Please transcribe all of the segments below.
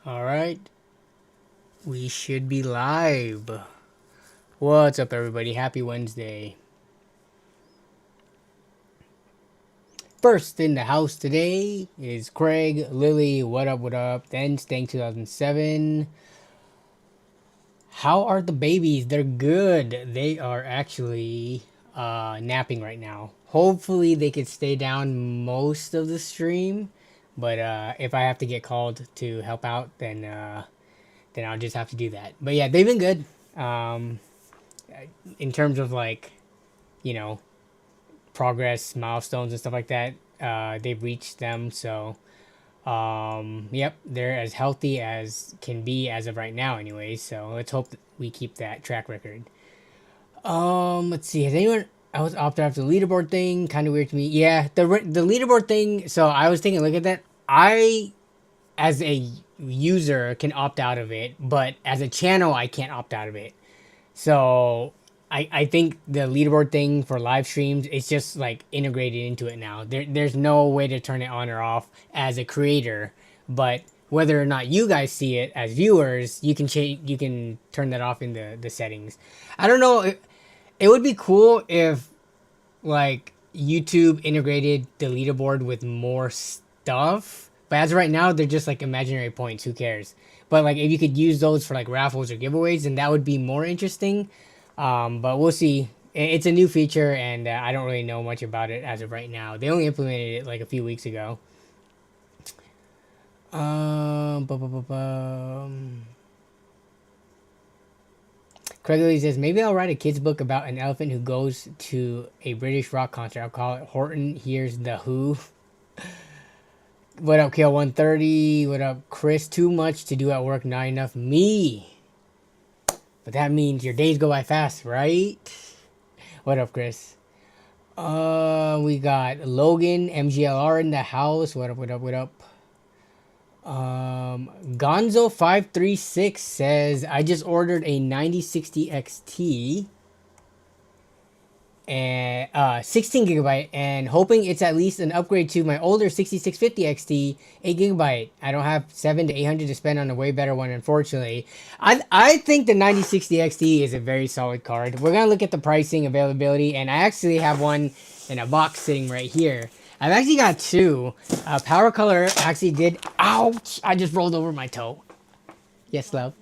All right, we should be live. What's up, everybody? Happy Wednesday. First in the house today is Craig, Lily, what up, what up? Then Stank 2007. How are the babies? They're good. They are actually napping right now. Hopefully they could stay down most of the stream. But if I have to get called to help out, then I'll just have to do that. But yeah, they've been good. Um, in terms of like, you know, progress, milestones, and stuff like that, they've reached them. So, yep, they're as healthy as can be as of right now, anyways. So let's hope that we keep that track record. Let's see. Has anyone else opted out of the leaderboard thing? Kind of weird to me. Yeah, the leaderboard thing. So I was taking a look at that. I, as a user, can opt out of it, but as a channel, I can't opt out of it. So I think the leaderboard thing for live streams is just like integrated into it now. There's no way to turn it on or off as a creator, but whether or not you guys see it as viewers, you can change. You can turn that off in the settings. I don't know. It would be cool if like YouTube integrated the leaderboard with more stuff. But as of right now, they're just like imaginary points. Who cares? But like if you could use those for like raffles or giveaways, then that would be more interesting. But we'll see. It's a new feature, and I don't really know much about it as of right now. They only implemented it like a few weeks ago. Bu- bu- bu- bum. Craig Lee says, maybe I'll write a kid's book about an elephant who goes to a British rock concert. I'll call it Horton Hears the Who. What up, KL130? What up, Chris? Too much to do at work, not enough me. But that means your days go by fast, right? What up, Chris? We got Logan, MGLR in the house. What up, what up, what up? Gonzo536 says, I just ordered a 9060 XT and 16 gigabyte and hoping it's at least an upgrade to my older 6650 XT 8 gigabyte. I don't have 7 to 800 to spend on a way better one, unfortunately. I think the 9060 XT is a very solid card. We're gonna look at the pricing, availability, and I actually have one in a box sitting right here. I've actually got two. Power Color actually did. Ouch! I just rolled over my toe. Yes, love.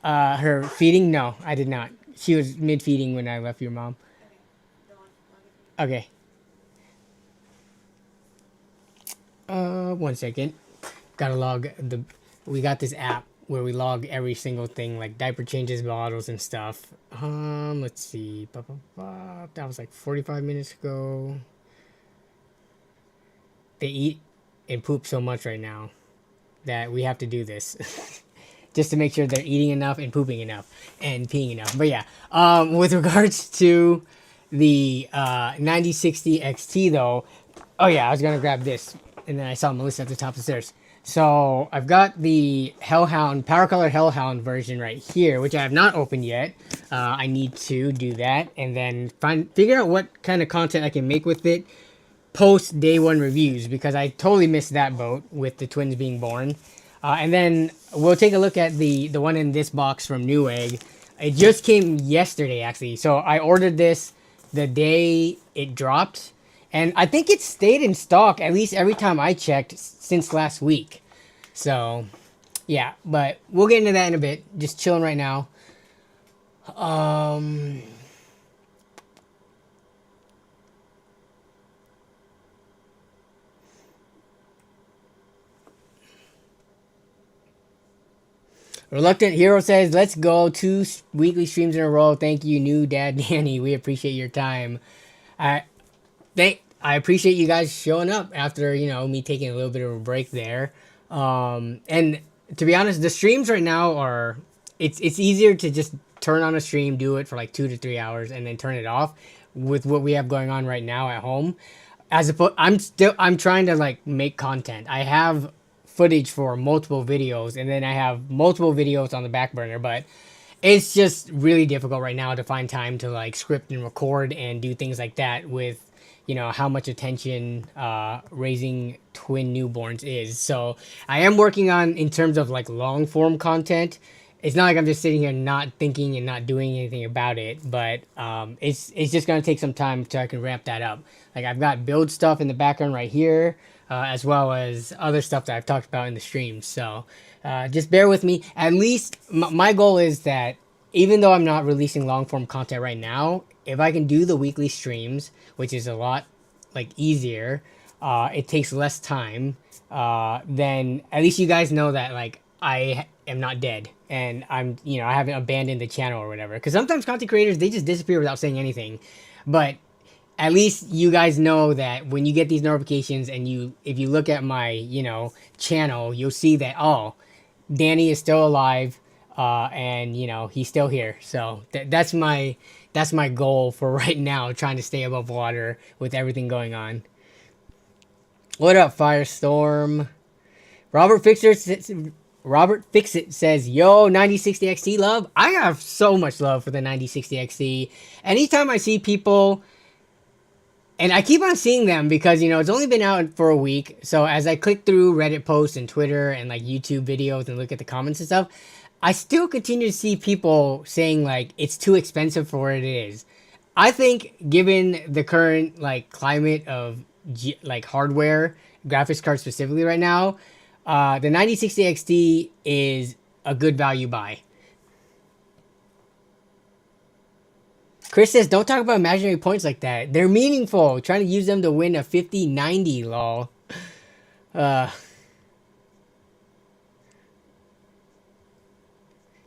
Her feeding? No, I did not. She was mid feeding when I left your mom. Okay. 1 second. Gotta log the. We got this app where we log every single thing, like diaper changes, bottles, and stuff. Let's see. That was like 45 minutes ago. They eat and poop so much right now that we have to do this. Just to make sure they're eating enough and pooping enough and peeing enough. But yeah, with regards to the 9060 XT though, oh yeah, I was gonna grab this, and then I saw Melissa at the top of the stairs. So I've got the Hellhound, Power Color Hellhound version right here, which I have not opened yet. I need to do that and then figure out what kind of content I can make with it post day one reviews, because I totally missed that boat with the twins being born. And then we'll take a look at the one in this box from Newegg. It just came yesterday, actually. So I ordered this the day it dropped. And I think it stayed in stock, at least every time I checked, since last week. So, yeah. But we'll get into that in a bit. Just chilling right now. Reluctant Hero says, let's go 2 weekly streams in a row. Thank you, new dad Danny. We appreciate your time. I I appreciate you guys showing up after, me taking a little bit of a break there. And to be honest, the streams right now are, it's easier to just turn on a stream, do it for like 2 to 3 hours, and then turn it off with what we have going on right now at home. As opposed, I'm trying to like make content. I have footage for multiple videos, and then I have multiple videos on the back burner, but it's just really difficult right now to find time to like script and record and do things like that with you know, how much attention raising twin newborns is. So I am working on, in terms of like long form content. It's not like I'm just sitting here not thinking and not doing anything about it, but it's just gonna take some time so I can ramp that up. Like I've got build stuff in the background right here, as well as other stuff that I've talked about in the streams. So just bear with me. At least my goal is that even though I'm not releasing long form content right now, if I can do the weekly streams, which is a lot like easier, it takes less time. Then at least you guys know that like I am not dead and I'm, you know, I haven't abandoned the channel or whatever. Because sometimes content creators, they just disappear without saying anything. But at least you guys know that when you get these notifications and if you look at my, you know, channel, you'll see that, oh, Danny is still alive, and you know he's still here. So that's my goal for right now, trying to stay above water with everything going on. What up, Firestorm? Robert Fixit says, "Yo, 9060 XT love. I have so much love for the 9060 XT. Anytime I see people." And I keep on seeing them because, you know, it's only been out for a week. So as I click through Reddit posts and Twitter and like YouTube videos and look at the comments and stuff, I still continue to see people saying like it's too expensive for what it is. I think given the current like climate of like hardware, graphics cards specifically right now, the 9060 XT is a good value buy. Chris says, don't talk about imaginary points like that. They're meaningful. Trying to use them to win a 50-90, lol.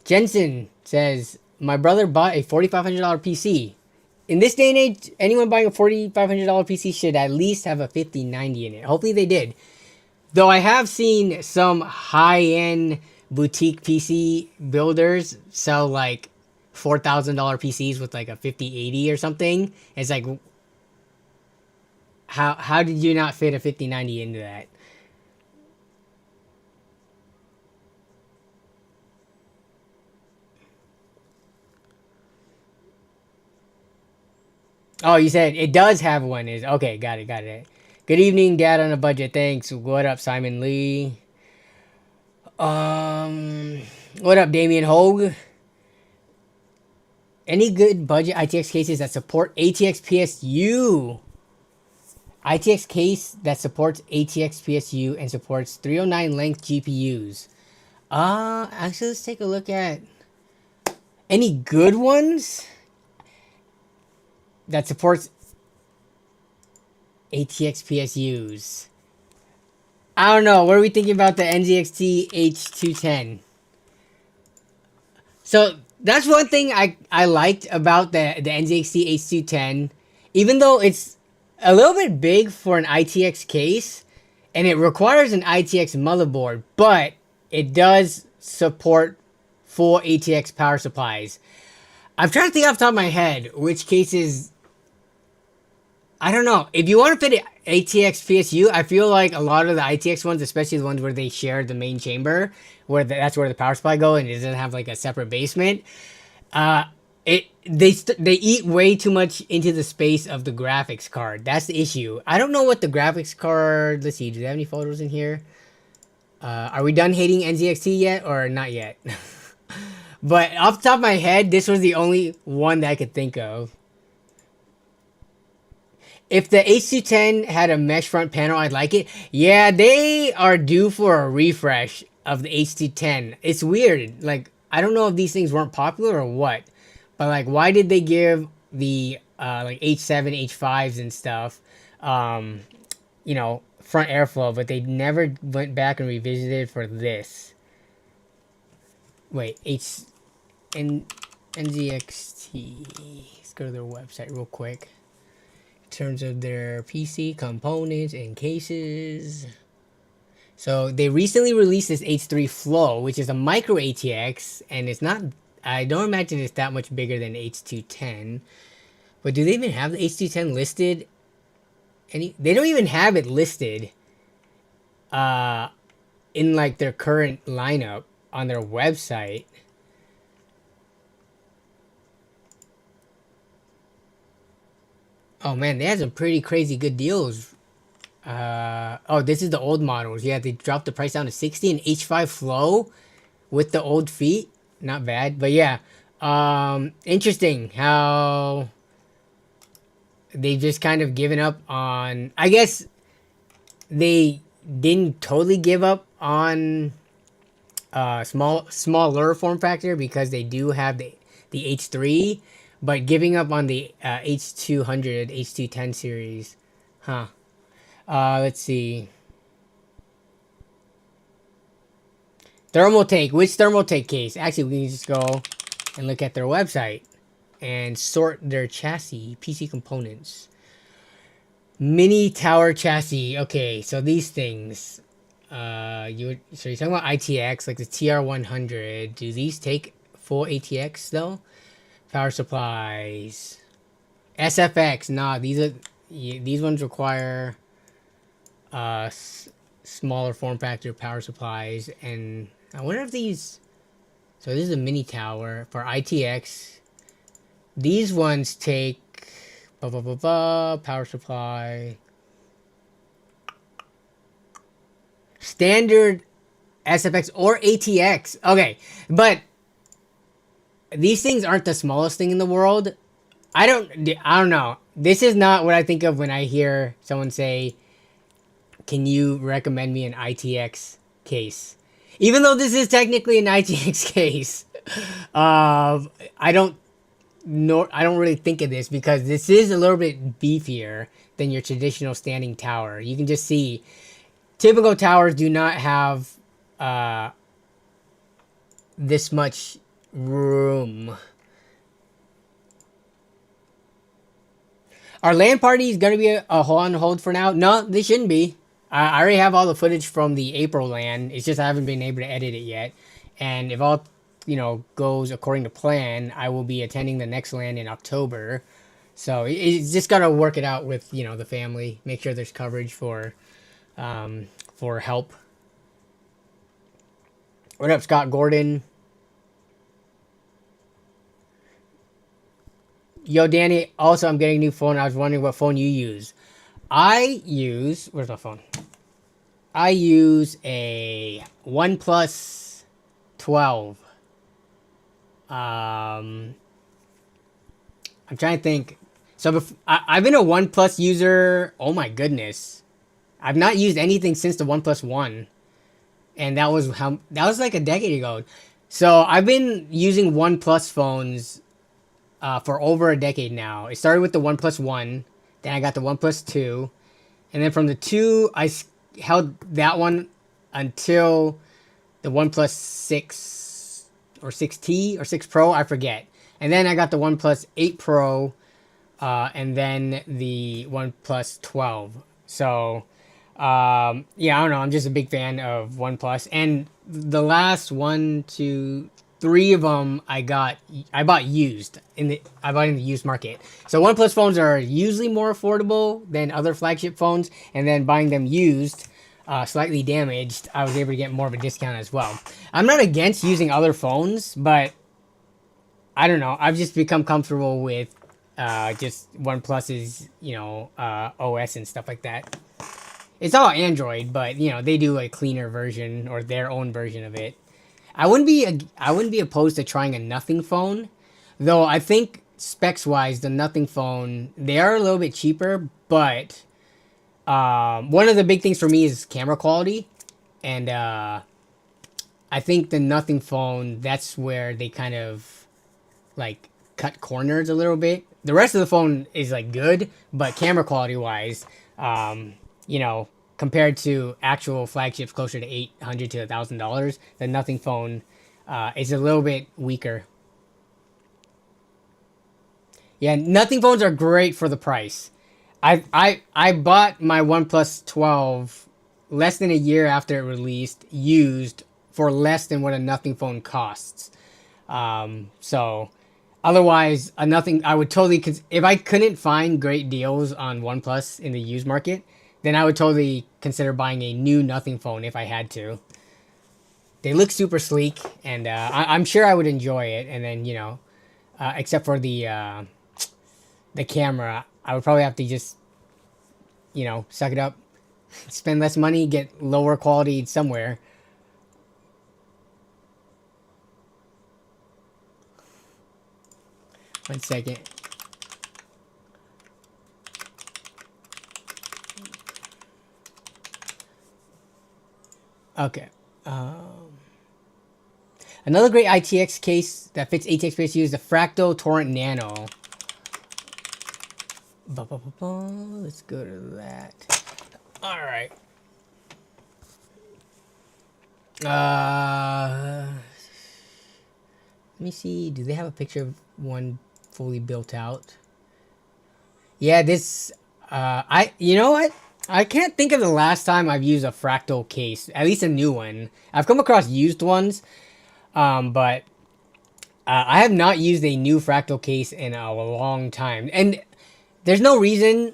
Jensen says, my brother bought a $4,500 PC. In this day and age, anyone buying a $4,500 PC should at least have a 50-90 in it. Hopefully they did. Though I have seen some high-end boutique PC builders sell like $4,000 PCs with like a 5080 or something. It's like, how did you not fit a 5090 into that? Oh, you said it does have one. Is okay. Got it. Good evening, Dad on a budget. Thanks. What up, Simon Lee? What up, Damian Hogue? Any good budget ITX cases that support ATX PSU? ITX case that supports ATX PSU and supports 309 length GPUs. Actually, let's take a look at any good ones that supports ATX PSUs. I don't know. What are we thinking about the NZXT H210? So that's one thing I liked about the NZXT H210. Even though it's a little bit big for an ITX case, and it requires an ITX motherboard, but it does support full ATX power supplies. I'm trying to think off the top of my head which cases. I don't know. If you want to fit an ATX PSU, I feel like a lot of the ITX ones, especially the ones where they share the main chamber, that's where the power supply go, and it doesn't have like a separate basement. They eat way too much into the space of the graphics card. That's the issue. I don't know what the graphics card. Let's see. Do they have any photos in here? Are we done hating NZXT yet, or not yet? But off the top of my head, this was the only one that I could think of. If the H210 had a mesh front panel, I'd like it. Yeah, they are due for a refresh of the H210. It's weird. Like, I don't know if these things weren't popular or what. But, like, why did they give the, like, H7, H5s and stuff, you know, front airflow, but they never went back and revisited for this? Wait, NZXT. Let's go to their website real quick. In terms of their PC components and cases. So they recently released this H3 Flow, which is a micro ATX, and it's not, I don't imagine it's that much bigger than H210. But do they even have the H210 listed? They don't even have it listed in like their current lineup on their website. Oh man, they had some pretty crazy good deals. Oh, this is the old models. Yeah, they dropped the price down to 60 and H5 Flow with the old feet. Not bad, but yeah. Interesting how they've just kind of given up on. I guess they didn't totally give up on smaller form factor because they do have the H3, but giving up on the H200, H210 series, huh? Let's see. Thermaltake. Which Thermaltake case? Actually, we can just go and look at their website and sort their chassis, PC components. Mini tower chassis. Okay, so these things. So you're talking about ITX, like the TR100. Do these take full ATX though? Power supplies. SFX. Nah, these ones require smaller form factor power supplies, and I wonder if these. So this is a mini tower for ITX. These ones take power supply. Standard SFX or ATX. Okay, but these things aren't the smallest thing in the world. I don't know. This is not what I think of when I hear someone say, "Can you recommend me an ITX case?" Even though this is technically an ITX case, I don't know. I don't really think of this because this is a little bit beefier than your traditional standing tower. You can just see typical towers do not have this much room. Are LAN parties going to be a on hold for now? No, they shouldn't be. I already have all the footage from the April LAN. It's just I haven't been able to edit it yet. And if all goes according to plan, I will be attending the next LAN in October. So it's just got to work it out with the family. Make sure there's coverage for help. What up, Scott Gordon? Yo, Danny. Also, I'm getting a new phone. I was wondering what phone you use. Where's my phone? I use a OnePlus 12. I'm trying to think. So I've been a OnePlus user. Oh my goodness, I've not used anything since the OnePlus One, and that was like a decade ago. So I've been using OnePlus phones for over a decade now. It started with the OnePlus One, then I got the OnePlus Two, and then from the two I held that one until the OnePlus 6 or 6T or 6 Pro, I forget. And then I got the OnePlus 8 Pro, and then the OnePlus 12. So, yeah, I don't know. I'm just a big fan of OnePlus. And the last 1, 2, 3 of them I bought used I bought in the used market. So OnePlus phones are usually more affordable than other flagship phones, and then buying them used, slightly damaged, I was able to get more of a discount as well. I'm not against using other phones, but I don't know. I've just become comfortable with just OnePlus's OS and stuff like that. It's all Android, but they do a cleaner version or their own version of it. I wouldn't be opposed to trying a nothing phone, though. I think specs wise, the nothing phone, they are a little bit cheaper, but one of the big things for me is camera quality, and I think the nothing phone, that's where they kind of like cut corners a little bit. The rest of the phone is like good, but camera quality wise, compared to actual flagships closer to $800 to $1,000, the nothing phone is a little bit weaker. Yeah, nothing phones are great for the price. I bought my OnePlus 12 less than a year after it released, used for less than what a nothing phone costs. So otherwise, a nothing, I would totally, if I couldn't find great deals on OnePlus in the used market, then I would totally consider buying a new nothing phone if I had to. They look super sleek, and I'm sure I would enjoy it. And then except for the camera, I would probably have to just, you know, suck it up, spend less money, get lower quality somewhere. One second. Okay. Another great ITX case that fits ATX PSU is the Fractal Torrent Nano. Let's go to that. All right. Let me see. Do they have a picture of one fully built out? Yeah, this. You know what? I can't think of the last time I've used a Fractal case. At least a new one. I've come across used ones, but I have not used a new Fractal case in a long time. And there's no reason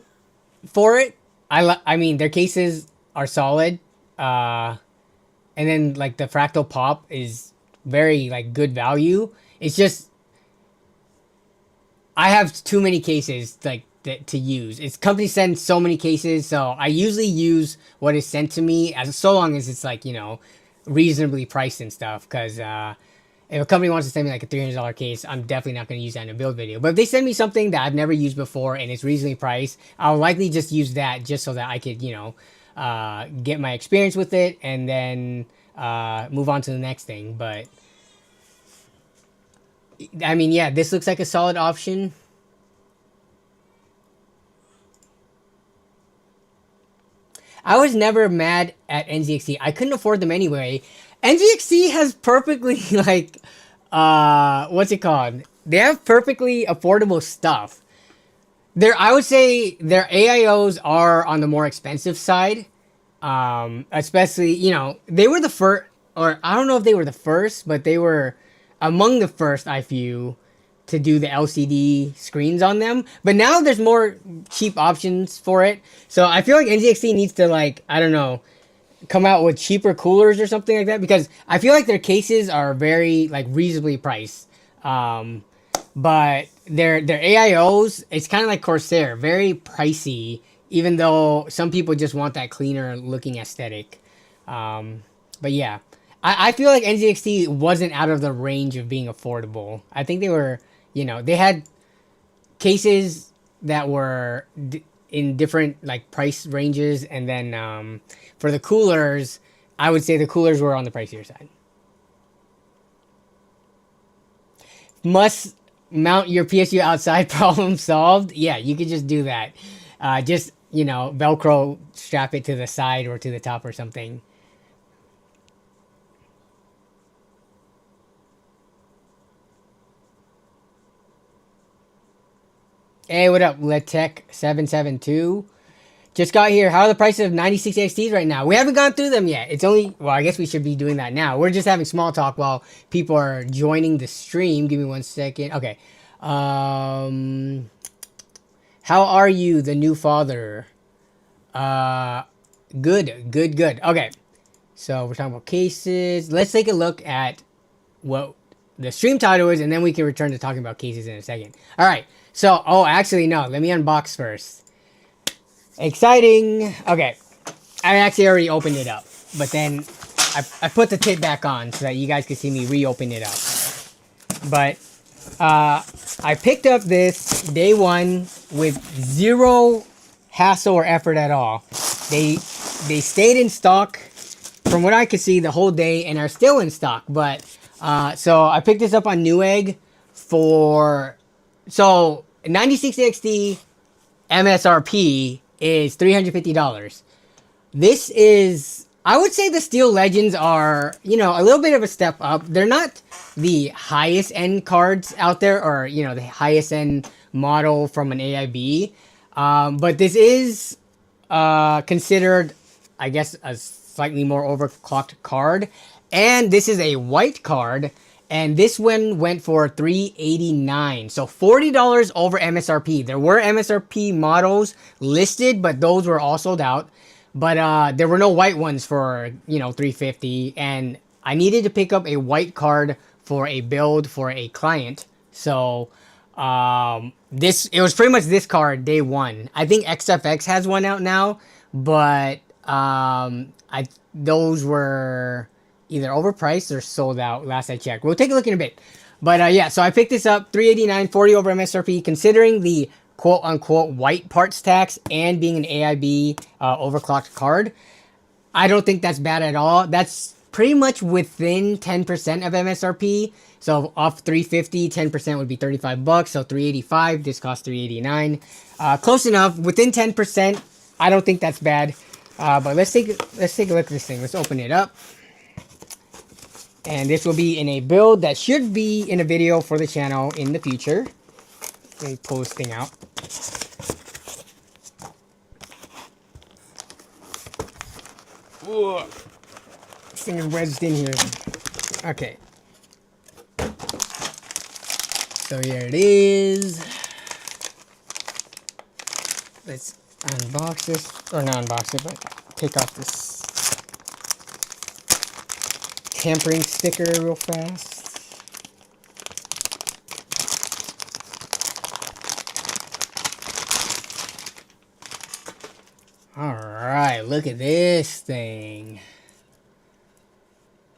for it. I mean, their cases are solid. And then like the Fractal Pop is very like good value. It's just I have too many cases like to use. It's company sends so many cases, so I usually use what is sent to me as so long as it's like, you know, reasonably priced and stuff. Because if a company wants to send me like a $300 case, I'm definitely not going to use that in a build video. But if they send me something that I've never used before and it's reasonably priced, I'll likely just use that just so that I could, you know, get my experience with it and then move on to the next thing. But I mean, yeah, this looks like a solid option. I was never mad at NZXT. I couldn't afford them anyway. NZXT has perfectly like what's it called? They have perfectly affordable stuff. I would say their AIOs are on the more expensive side. Especially, you know, they were the first, or I don't know if they were the first, but they were among the first, I feel, to do the LCD screens on them. But now there's more cheap options for it. So I feel like NZXT needs to, like, I don't know, come out with cheaper coolers or something like that, because I feel like their cases are very, like, reasonably priced. But their AIOs, it's kind of like Corsair, very pricey, even though some people just want that cleaner looking aesthetic. But yeah, I feel like NZXT wasn't out of the range of being affordable. I think they were, you know, they had cases that were in different like price ranges. And then for the coolers, I would say the coolers were on the pricier side. Must mount your PSU outside, problem solved. Yeah, you could just do that. Just, you know, Velcro strap it to the side or to the top or something. Hey, what up, Letech772? Just got here. How are the prices of 96XTs right now? We haven't gone through them yet. It's only, well, I guess we should be doing that now. We're just having small talk while people are joining the stream. Give me 1 second. Okay. How are you, the new father? Good. Okay. So we're talking about cases. Let's take a look at what the stream title is, and then we can return to talking about cases in a second. All right. So, oh, actually, no. Let me unbox first. Exciting. Okay. I actually already opened it up, but then I put the tip back on so that you guys can see me reopen it up. But I picked up this day one with zero hassle or effort at all. They stayed in stock from what I could see the whole day and are still in stock. But so I picked this up on Newegg for, so 96XT MSRP is $350. This is, I would say the Steel Legends are, you know, a little bit of a step up. They're not the highest end cards out there, or, you know, the highest end model from an AIB. But this is considered, I guess, a slightly more overclocked card. And this is a white card. And this one went for $389, so $40 over MSRP. There were MSRP models listed, but those were all sold out. But there were no white ones for, you know, $350. And I needed to pick up a white card for a build for a client. So It was pretty much this card day one. I think XFX has one out now, but I those were either overpriced or sold out last I checked. We'll take a look in a bit. But yeah, so I picked this up, $389, 40 over MSRP, considering the quote-unquote white parts tax and being an AIB overclocked card. I don't think that's bad at all. That's pretty much within 10% of MSRP. So off 350, 10% would be 35 bucks. So 385. This costs 389. Close enough. Within 10%. I don't think that's bad. But let's take a look at this thing. Let's open it up. And this will be in a build that should be in a video for the channel in the future. Let me pull this thing out. Whoa. This thing is wedged in here. Okay. So here it is. Let's unbox this. Or not unbox it, but take off this tampering sticker real fast. Alright, look at this thing.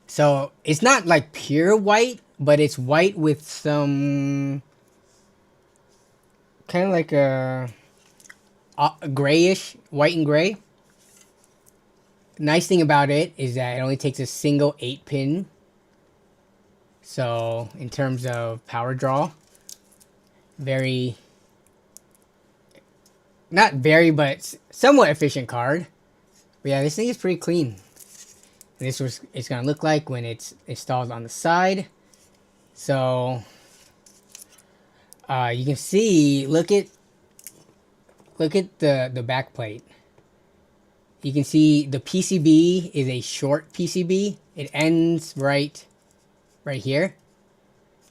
So it's not like pure white, but it's white with some kind of like a grayish, white and gray. Nice thing about it is that it only takes a single 8-pin. So in terms of power draw, not very, but somewhat efficient card. But yeah, this thing is pretty clean. And this was it's gonna look like when it's installed on the side. So you can see, look at the back plate. You can see the PCB is a short PCB. It ends right here.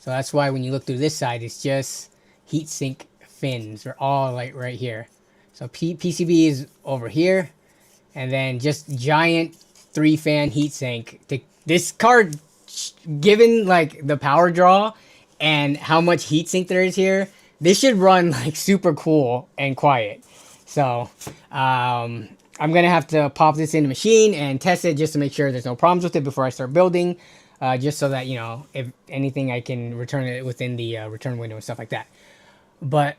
So that's why when you look through this side, it's just heatsink fins. They're all like right here. So PCB is over here, and then just giant 3-fan heatsink. This card, given like the power draw and how much heatsink there is here, this should run like super cool and quiet. So I'm gonna have to pop this in the machine and test it just to make sure there's no problems with it before I start building, just so that, you know, if anything, I can return it within the return window and stuff like that. But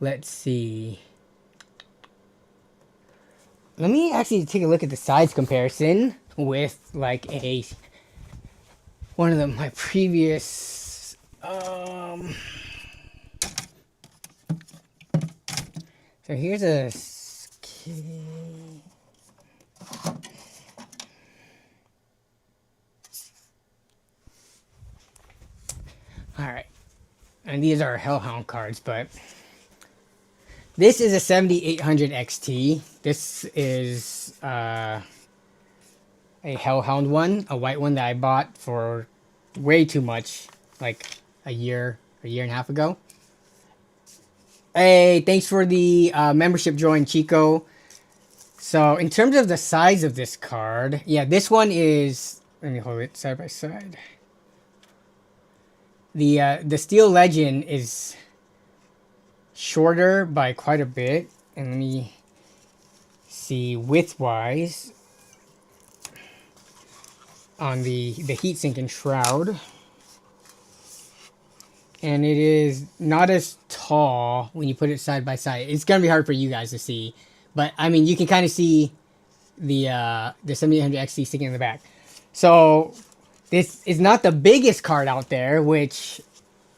let's see. Let me actually take a look at the size comparison with like one of my previous so here's a alright, and these are Hellhound cards, but this is a 7800 XT. This is a Hellhound one, a white one that I bought for way too much, like a year and a half ago. Hey, thanks for the membership join, Chico. So in terms of the size of this card, yeah, this one is, let me hold it side by side. The Steel Legend is shorter by quite a bit, and let me see width-wise on the heatsink and shroud. And it is not as tall when you put it side by side. It's gonna be hard for you guys to see, but I mean, you can kind of see the 7800 XT sticking in the back. So this is not the biggest card out there, which,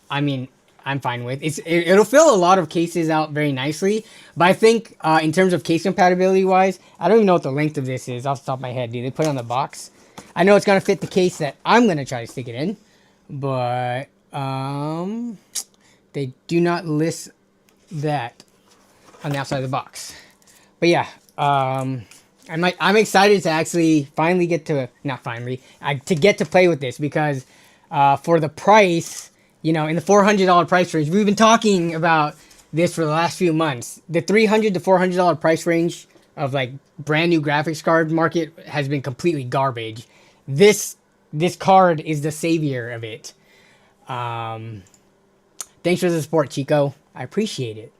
I mean, I'm fine with. It'll fill a lot of cases out very nicely, but I think in terms of case compatibility wise, I don't even know what the length of this is off the top of my head. Do they put it on the box? I know it's gonna fit the case that I'm gonna try to stick it in, but they do not list that on the outside of the box. But yeah, I'm excited to actually finally get to, to get to play with this, because for the price, you know, in the $400 price range, we've been talking about this for the last few months. The $300 to $400 price range of like brand new graphics card market has been completely garbage. This card is the savior of it. Thanks for the support, Chico. I appreciate it.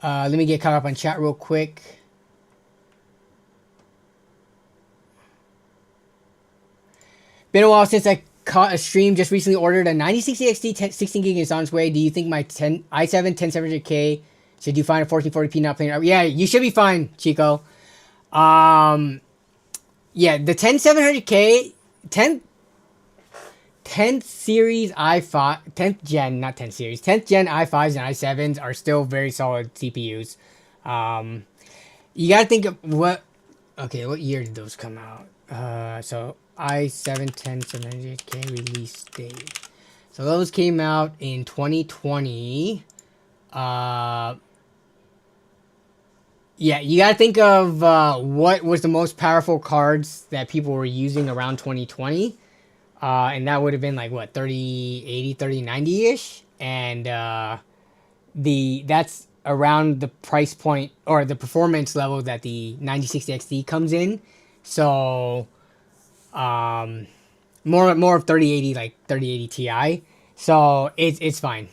Let me get caught up on chat real quick. Been a while since I caught a stream. Just recently ordered a 9060 XT 16 gig is on its way. Do you think my i7 10700K should do fine at 1440p not playing? Yeah, you should be fine, Chico. Yeah, the 10700K 10th series i5, 10th gen, not 10th series, 10th gen i5s and i7s are still very solid CPUs. You gotta think of what year did those come out? So i7 10700K release date. So those came out in 2020. Yeah, you gotta think of what was the most powerful cards that people were using around 2020. And that would have been like what, 3080, 3090-ish, and that's around the price point or the performance level that the 9060 XT comes in. So more of 3080, like 3080 Ti. So it's fine.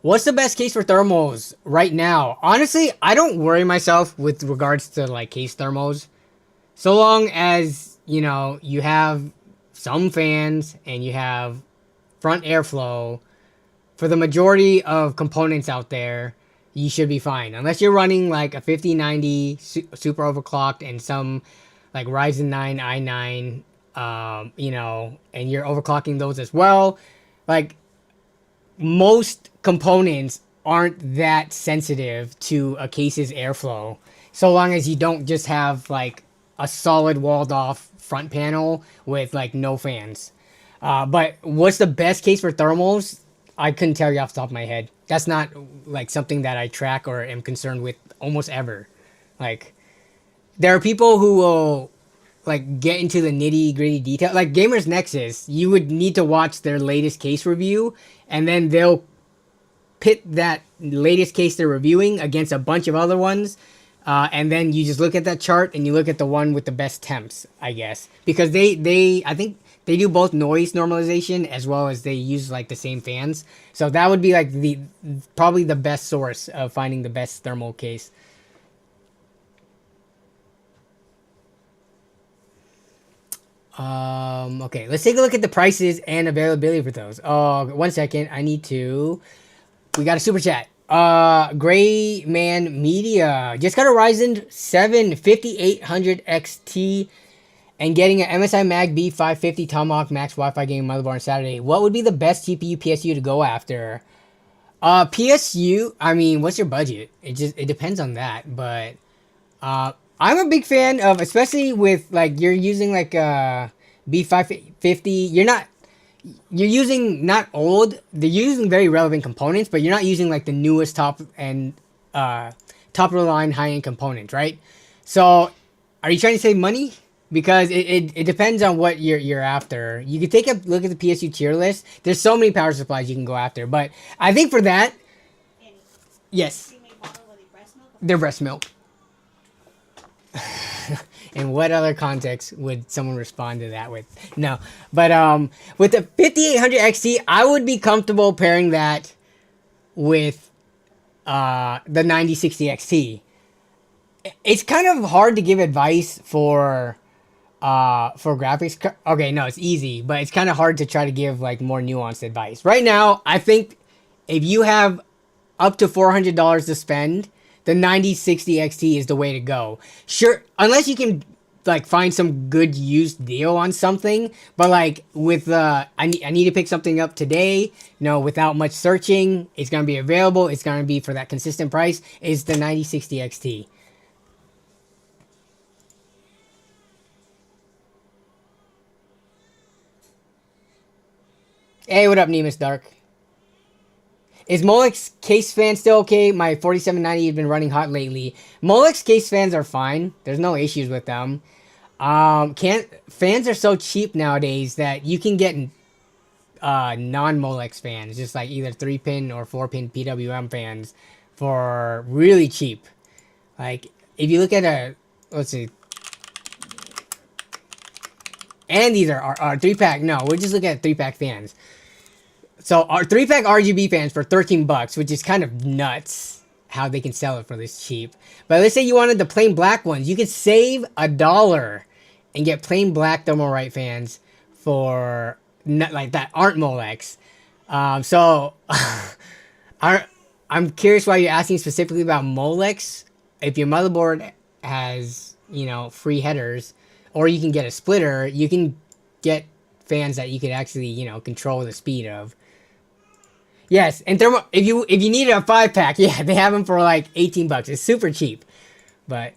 What's the best case for thermals right now? Honestly, I don't worry myself with regards to like case thermals. So long as, you know, you have some fans and you have front airflow, for the majority of components out there, you should be fine. Unless you're running like a 5090 super overclocked and some like Ryzen 9 i9, you know, and you're overclocking those as well. Like, most components aren't that sensitive to a case's airflow, so long as you don't just have like a solid walled off front panel with like no fans. But what's the best case for thermals? I couldn't tell you off the top of my head. That's not like something that I track or am concerned with almost ever. Like, there are people who will like get into the nitty gritty detail. Like Gamers Nexus, you would need to watch their latest case review, and then they'll pit that latest case they're reviewing against a bunch of other ones. And then you just look at that chart and you look at the one with the best temps, I guess. Because I think they do both noise normalization as well as they use like the same fans. So that would be like probably the best source of finding the best thermal case. Okay, let's take a look at the prices and availability for those. Oh, 1 second. We got a super chat. Gray Man Media just got a Ryzen 7 5800 XT and getting an MSI Mag B550 Tomahawk Max Wi-Fi game motherboard on Saturday. What would be the best GPU PSU to go after? PSU, I mean, what's your budget? It depends on that, but I'm a big fan of, especially with like you're using like B550. You're using not old. They're using very relevant components, but you're not using like the newest top of the line high end components, right? So, are you trying to save money? Because it depends on what you're after. You can take a look at the PSU tier list. There's so many power supplies you can go after, but I think for that, Annie, yes, they're breast milk. In what other context would someone respond to that with? No. But with the 5800 XT, I would be comfortable pairing that with the 9060 XT. It's kind of hard to give advice for graphics. Okay, no, it's easy, but it's kind of hard to try to give like more nuanced advice. Right now, I think if you have up to $400 to spend, the 9060 XT is the way to go. Sure, unless you can like find some good used deal on something, but like with I need to pick something up today, you know, without much searching, it's going to be available, it's going to be for that consistent price, is the 9060 XT. Hey, what up, Nemus Dark? Is Molex's case fan still okay? My 4790 has been running hot lately. Molex case fans are fine. There's no issues with them. Fans are so cheap nowadays that you can get non-Molex fans, just like either 3-pin or 4-pin PWM fans for really cheap. Like if you look at let's see, and these are our 3-pack. No, we're just looking at 3-pack fans. So our 3-pack RGB fans for $13, which is kind of nuts how they can sell it for this cheap. But let's say you wanted the plain black ones, you could save $1 and get plain black Thermalright fans for not like that aren't Molex. So I'm curious why you're asking specifically about Molex. If your motherboard has, you know, free headers, or you can get a splitter, you can get fans that you could actually, you know, control the speed of. Yes, and if you needed a 5-pack, yeah, they have them for like $18. It's super cheap, but.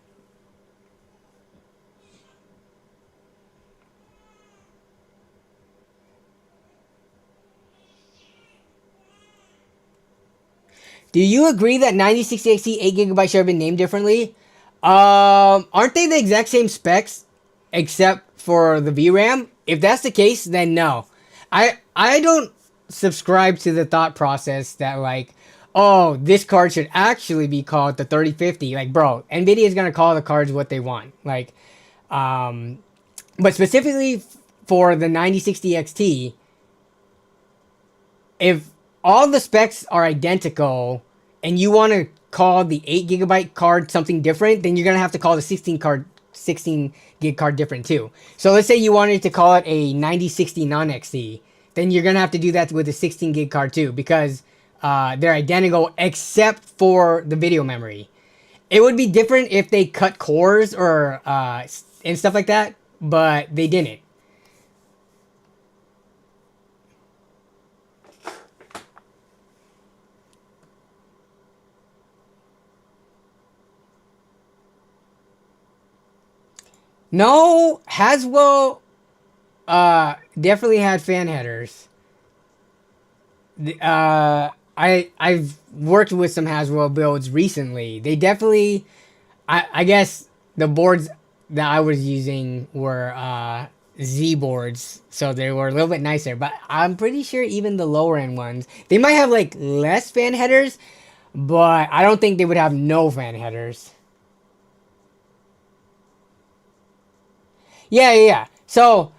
Do you agree that 9060XT 8GB should have been named differently? Aren't they the exact same specs except for the VRAM? If that's the case, then no. I don't subscribe to the thought process that like, oh, this card should actually be called the 3050. Like, bro, Nvidia is gonna call the cards what they want. Like, but specifically for the 9060XT, if all the specs are identical and you want to call the 8GB card something different, then you're going to have to call the 16 gig card different too. So let's say you wanted to call it a 9060 non-XT, then you're going to have to do that with a 16 gig card too, because they're identical except for the video memory. It would be different if they cut cores or and stuff like that, but they didn't. No, Haswell definitely had fan headers. I've worked with some Haswell builds recently. They definitely, I guess the boards that I was using were Z boards, so they were a little bit nicer. But I'm pretty sure even the lower end ones, they might have like less fan headers, but I don't think they would have no fan headers. Yeah. So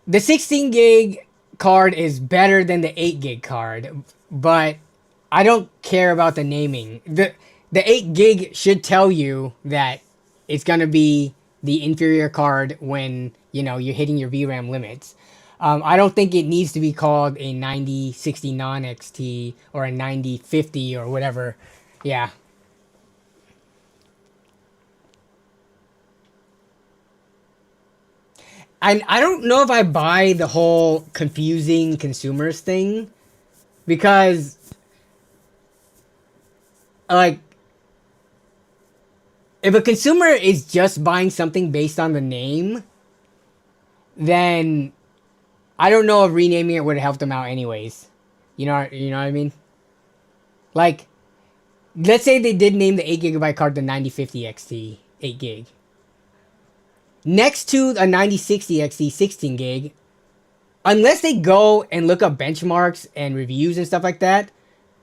the 16 gig card is better than the 8 gig card, but I don't care about the naming. The 8 gig should tell you that it's gonna be the inferior card when, you know, you're hitting your VRAM limits. I don't think it needs to be called a 9060 non-XT or a 9050 or whatever. Yeah. I don't know if I buy the whole confusing consumers thing, because like if a consumer is just buying something based on the name, then I don't know if renaming it would help them out anyways. You know what I mean? Like, let's say they did name the 8GB card the 9050 XT 8 gig. Next to a 9060 XT 16 gig, unless they go and look up benchmarks and reviews and stuff like that,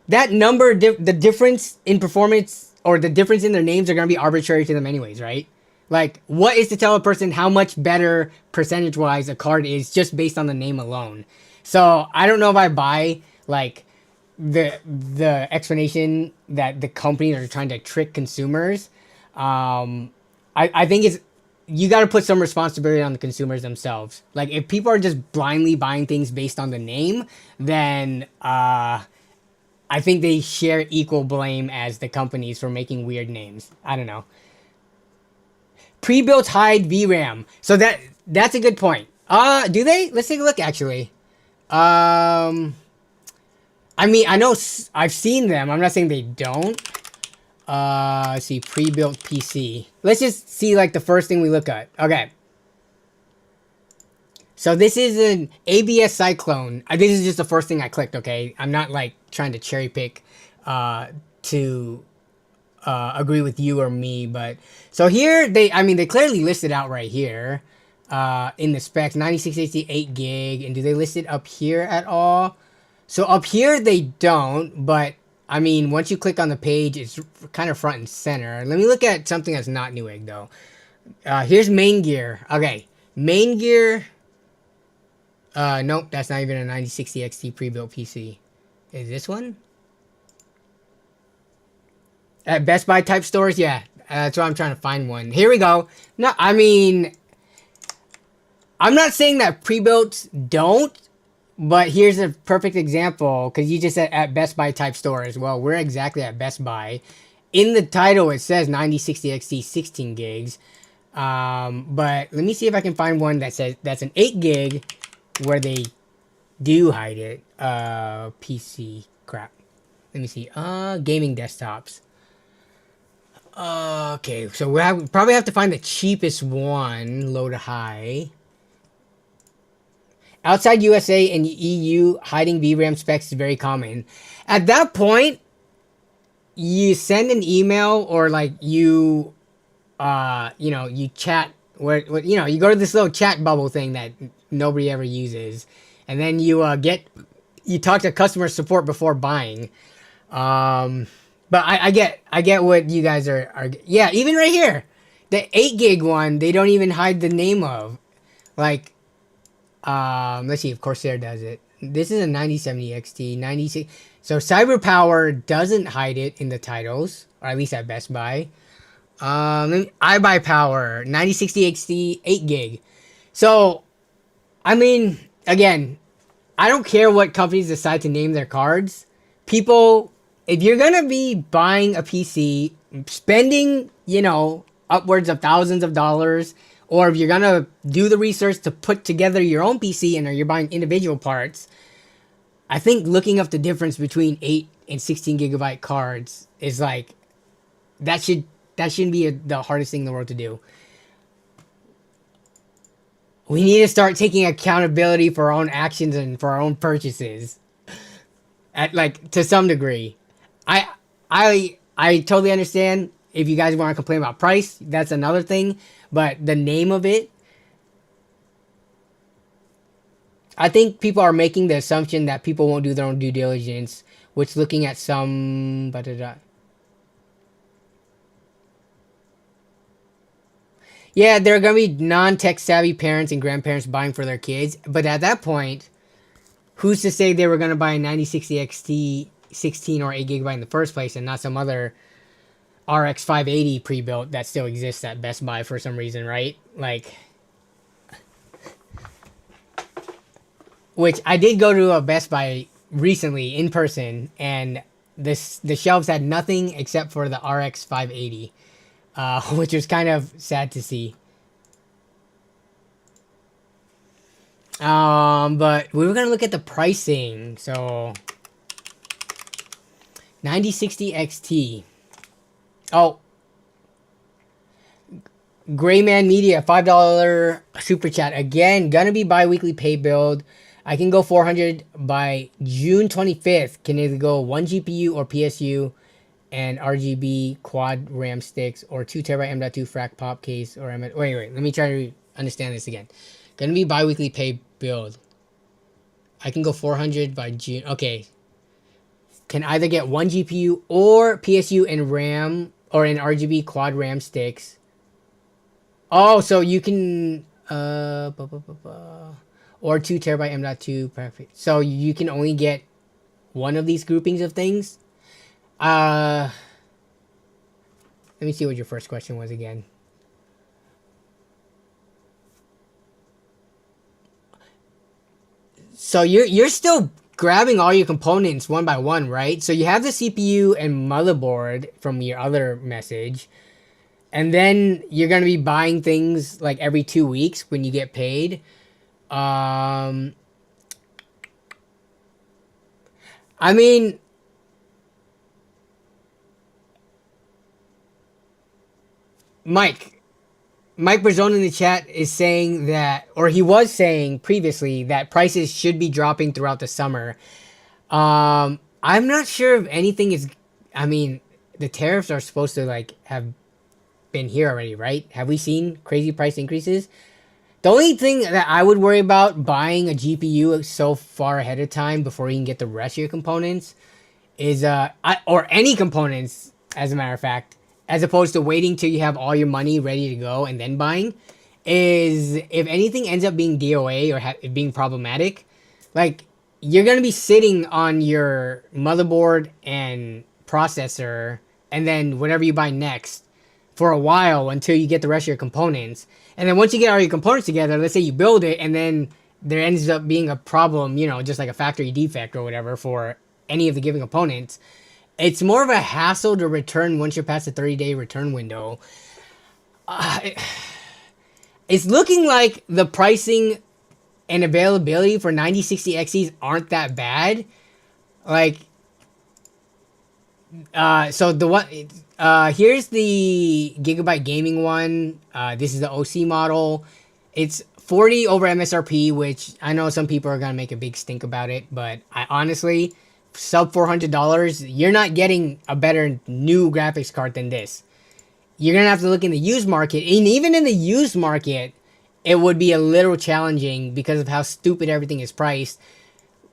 that number, the difference in performance or the difference in their names are going to be arbitrary to them anyways, right? Like, what is to tell a person how much better percentage-wise a card is just based on the name alone? So I don't know if I buy like the explanation that the companies are trying to trick consumers. I think it's, you got to put some responsibility on the consumers themselves. Like, if people are just blindly buying things based on the name, then I think they share equal blame as the companies for making weird names. I don't know. Prebuilt hide VRAM. So that's a good point. Do they? Let's take a look actually. I mean, I know I've seen them. I'm not saying they don't. Let's see, pre-built PC. Let's just see like the first thing we look at. Okay. So this is an ABS Cyclone. This is just the first thing I clicked, okay? I'm not like trying to cherry pick to agree with you or me, but so here they clearly listed out right here in the specs, 9688 gig, and do they list it up here at all? So up here they don't, but I mean, once you click on the page, it's kind of front and center. Let me look at something that's not Newegg though. Here's main gear. Okay, main gear. Nope, that's not even a 9060 XT pre-built PC. Is this one? At Best Buy type stores, yeah. That's why I'm trying to find one. Here we go. No, I mean, I'm not saying that pre-builts don't, but here's a perfect example, because you just said at Best Buy type stores. Well, we're exactly at Best Buy. In the title, it says 9060 XT 16 gigs. But let me see if I can find one that says that's an 8 gig where they do hide it. PC crap. Let me see. Gaming desktops. Okay, so we probably have to find the cheapest one, low to high. Outside USA and EU, hiding VRAM specs is very common. At that point, you send an email or like you chat where you go to this little chat bubble thing that nobody ever uses, and then you talk to customer support before buying. But I get what you guys are. Yeah, even right here, the 8 gig one, they don't even hide the name of. Like, let's see if Corsair does it. This is a 9070 XT, 96. So CyberPower doesn't hide it in the titles, or at least at Best Buy. iBuyPower, 9060 XT, 8 gig. So, I mean, again, I don't care what companies decide to name their cards. People, if you're going to be buying a PC, spending, upwards of thousands of dollars, or if you're going to do the research to put together your own PC and you're buying individual parts, I think looking up the difference between 8 and 16 gigabyte cards is like, that shouldn't be the hardest thing in the world to do. We need to start taking accountability for our own actions and for our own purchases. To some degree. I totally understand if you guys want to complain about price, that's another thing. But the name of it, I think people are making the assumption that people won't do their own due diligence, which looking at some... Yeah, there are going to be non-tech savvy parents and grandparents buying for their kids. But at that point, who's to say they were going to buy a 9060 XT 16 or 8 gigabyte in the first place and not some other RX 580 pre-built that still exists at Best Buy for some reason, right? Like, which I did go to a Best Buy recently in person, and the shelves had nothing except for the RX 580. Which was kind of sad to see. But we were going to look at the pricing. So, 9060 XT. Oh. Grayman Media, $5 super chat. Again, going to be bi-weekly pay build. I can go 400 by June 25th. Can either go 1 GPU or PSU. And RGB quad RAM sticks or 2TB M.2 frac pop case or wait, let me try to understand this again. Gonna be bi-weekly pay build. I can go 400 by June. Okay. Can either get 1 GPU or PSU and RAM or an RGB quad RAM sticks. Oh, so you can or 2TB M.2 perfect. So you can only get one of these groupings of things. Let me see what your first question was again. So you're still grabbing all your components one by one, right? So you have the CPU and motherboard from your other message, and then you're gonna be buying things like every 2 weeks when you get paid. I mean, Mike Brazone in the chat is saying that, or he was saying previously, that prices should be dropping throughout the summer. I'm not sure if anything is... I mean, the tariffs are supposed to have been here already, right? Have we seen crazy price increases? The only thing that I would worry about buying a GPU so far ahead of time before you can get the rest of your components is or any components, as a matter of fact, as opposed to waiting till you have all your money ready to go and then buying, is if anything ends up being DOA or being problematic, like you're gonna be sitting on your motherboard and processor and then whatever you buy next for a while until you get the rest of your components. And then once you get all your components together, let's say you build it and then there ends up being a problem, you know, just like a factory defect or whatever for any of the given components. It's more of a hassle to return once you're past the 30-day return window. It's looking like the pricing and availability for 9060 XTs aren't that bad. Like, so the one, here's the Gigabyte Gaming one. This is the OC model. It's 40 over MSRP, which I know some people are gonna make a big stink about it, but I honestly, sub $400, you're not getting a better new graphics card than this. You're gonna have to look in the used market, and even in the used market, it would be a little challenging because of how stupid everything is priced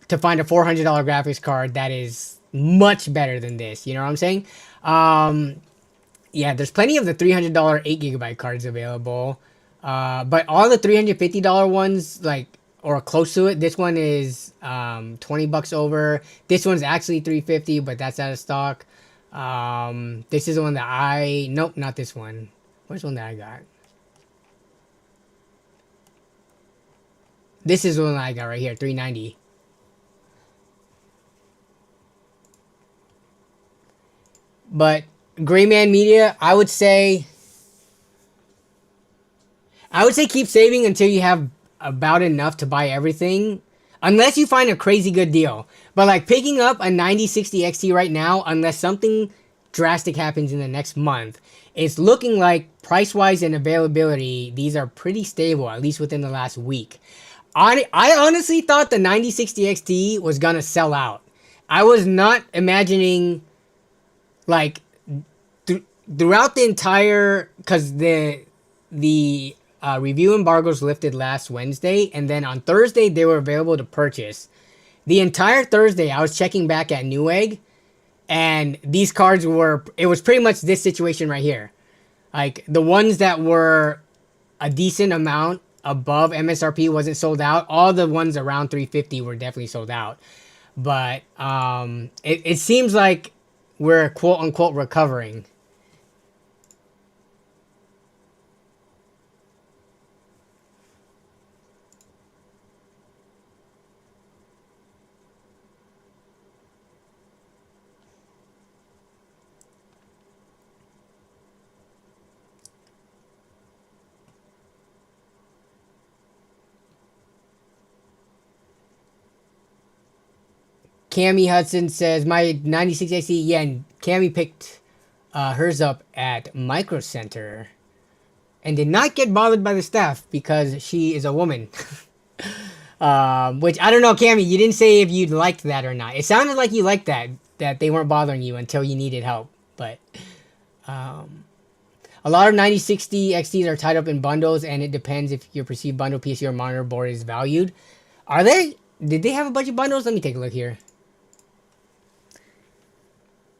to find a $400 graphics card that is much better than this. You know what I'm saying? Yeah, there's plenty of the $300 8GB cards available, but all the $350 ones, like, or close to it, this one is $20 over. This one's actually $350, but that's out of stock. This is the one that nope, not this one. Where's the one that I got? This is the one that I got right here, $390. But Grayman Media, I would say keep saving until you have about enough to buy everything, unless you find a crazy good deal. But like picking up a 9060 XT right now, unless something drastic happens in the next month, it's looking like price-wise and availability, these are pretty stable, at least within the last week. I honestly thought the 9060 XT was gonna sell out. I was not imagining, like, throughout the entire, because the review embargoes lifted last Wednesday, and then on Thursday they were available to purchase. The entire Thursday I was checking back at Newegg, and these cards it was pretty much this situation right here. Like, the ones that were a decent amount above MSRP wasn't sold out. All the ones around 350 were definitely sold out. But it seems like we're quote unquote recovering. Cammy Hudson says, my 96 XT, yeah, and Cammy picked hers up at Micro Center and did not get bothered by the staff because she is a woman. Which, I don't know, Cammy, you didn't say if you liked that or not. It sounded like you liked that they weren't bothering you until you needed help. But a lot of 9060 XTs are tied up in bundles, and it depends if your perceived bundle PC or monitor board is valued. Are they? Did they have a bunch of bundles? Let me take a look here.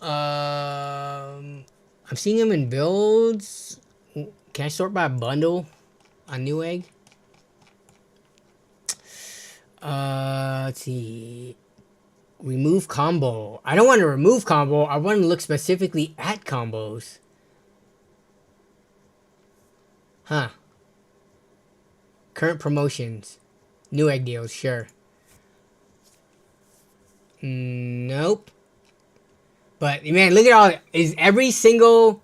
I'm seeing them in builds. Can I sort by bundle on Newegg? Let's see. Remove combo. I don't want to remove combo. I want to look specifically at combos. Huh. Current promotions. Newegg deals, sure. Nope. But man, look at all. Is every single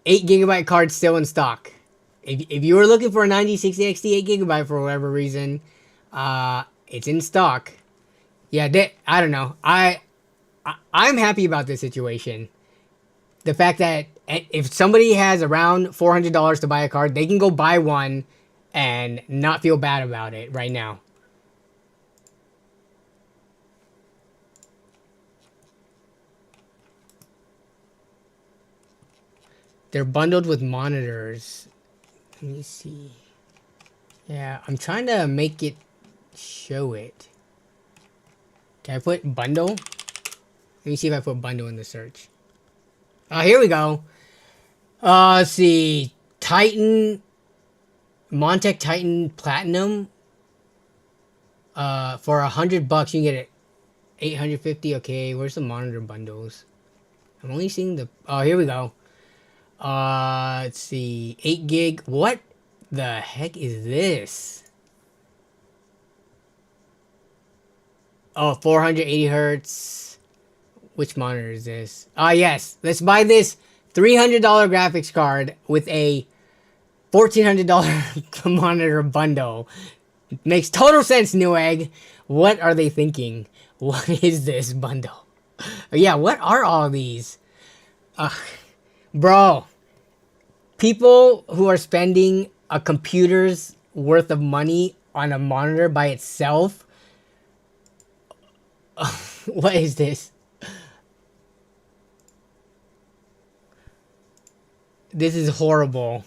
8GB card still in stock? If you were looking for a 9060 XT 8GB for whatever reason, it's in stock. Yeah, I don't know. I'm happy about this situation. The fact that if somebody has around $400 to buy a card, they can go buy one and not feel bad about it right now. They're bundled with monitors. Let me see. Yeah, I'm trying to make it show it. Can I put bundle? Let me see if I put bundle in the search. Here we go. Let's see. Titan. Montech Titan Platinum. For $100 you can get it. 850. Okay, where's the monitor bundles? I'm only seeing the... Oh, here we go. Let's see. 8 gig. What the heck is this? Oh, 480 hertz. Which monitor is this? Yes. Let's buy this $300 graphics card with a $1,400 monitor bundle. Makes total sense, Newegg. What are they thinking? What is this bundle? Yeah, what are all these? Bro, people who are spending a computer's worth of money on a monitor by itself. What is this? This is horrible.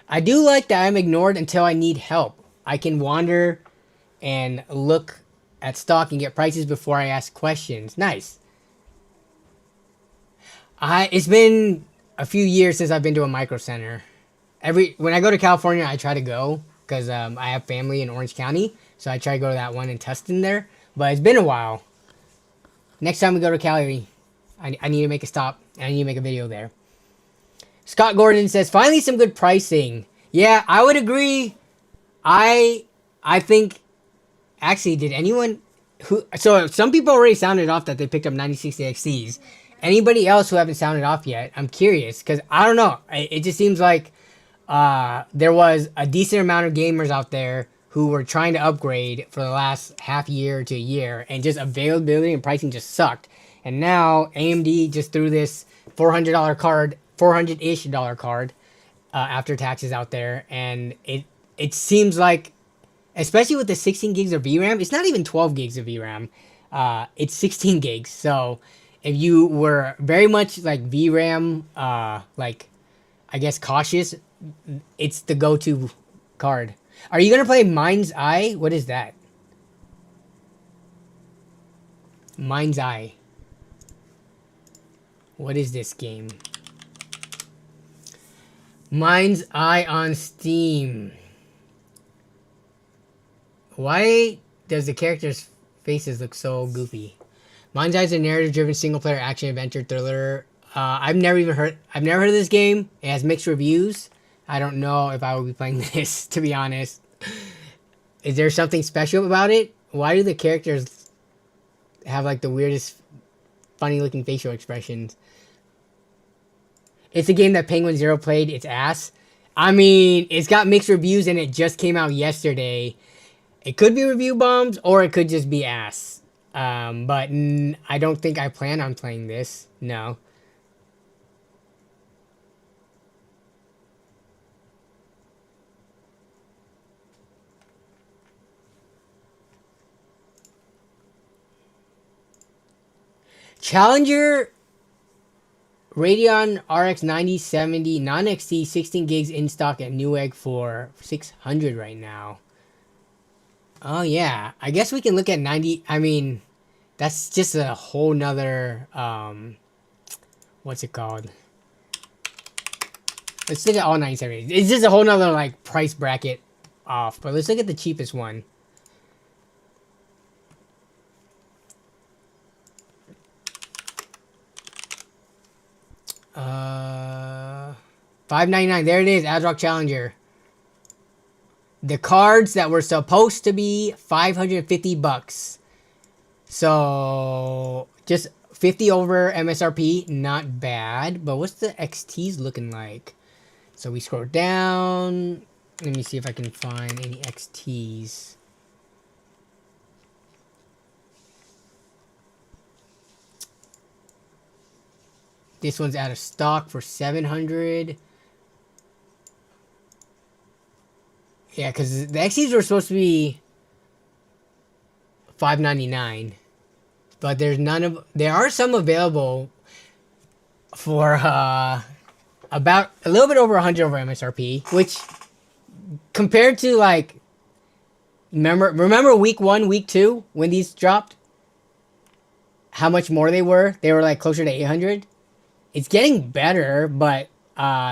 I do like that I'm ignored until I need help. I can wander and look at stock and get prices before I ask questions. Nice. It's been a few years since I've been to a micro center. When I go to California, I try to go because I have family in Orange County, so I try to go to that one in Tustin there. But it's been a while. Next time we go to Cali, I need to make a stop and I need to make a video there. Scott Gordon says, finally some good pricing. Yeah, I would agree. I think, actually, did anyone so some people already sounded off that they picked up 9060 XTs. Anybody else who haven't sounded off yet? I'm curious, because I don't know. It just seems like there was a decent amount of gamers out there who were trying to upgrade for the last half year to a year, and just availability and pricing just sucked. And now AMD just threw this $400 card, $400-ish card after taxes out there, and it seems like, especially with the 16 gigs of VRAM, it's not even 12 gigs of VRAM. It's 16 gigs. So if you were very much like VRAM, like I guess cautious, it's the go-to card. Are you gonna play Mind's Eye? What is that? Mind's Eye. What is this game? Mind's Eye on Steam. Why does the characters' faces look so goofy? Mind's Eye is a narrative-driven single-player action-adventure thriller. I've never heard of this game. It has mixed reviews. I don't know if I will be playing this, to be honest. Is there something special about it? Why do the characters have like the weirdest, funny-looking facial expressions? It's a game that Penguin Zero played. It's ass. I mean, it's got mixed reviews and it just came out yesterday. It could be review bombs or it could just be ass. But I don't think I plan on playing this. No. Challenger Radeon RX 9070 non-XT 16 gigs in stock at Newegg for $600 right now. Oh yeah, I guess we can look at 90. I mean, that's just a whole nother what's it called? Let's look at all 9070s. It's just a whole nother like price bracket off. But let's look at the cheapest one. $599. There it is, ASRock Challenger. The cards that were supposed to be $550. So just 50 over MSRP, not bad. But what's the XTs looking like? So we scroll down. Let me see if I can find any XTs. This one's out of stock for $700. Yeah, because the XTs were supposed to be $599, but there's none of. There are some available for about a little bit over $100 over MSRP, which compared to like Remember week 1, week 2 when these dropped? How much more they were? They were like closer to 800. It's getting better, but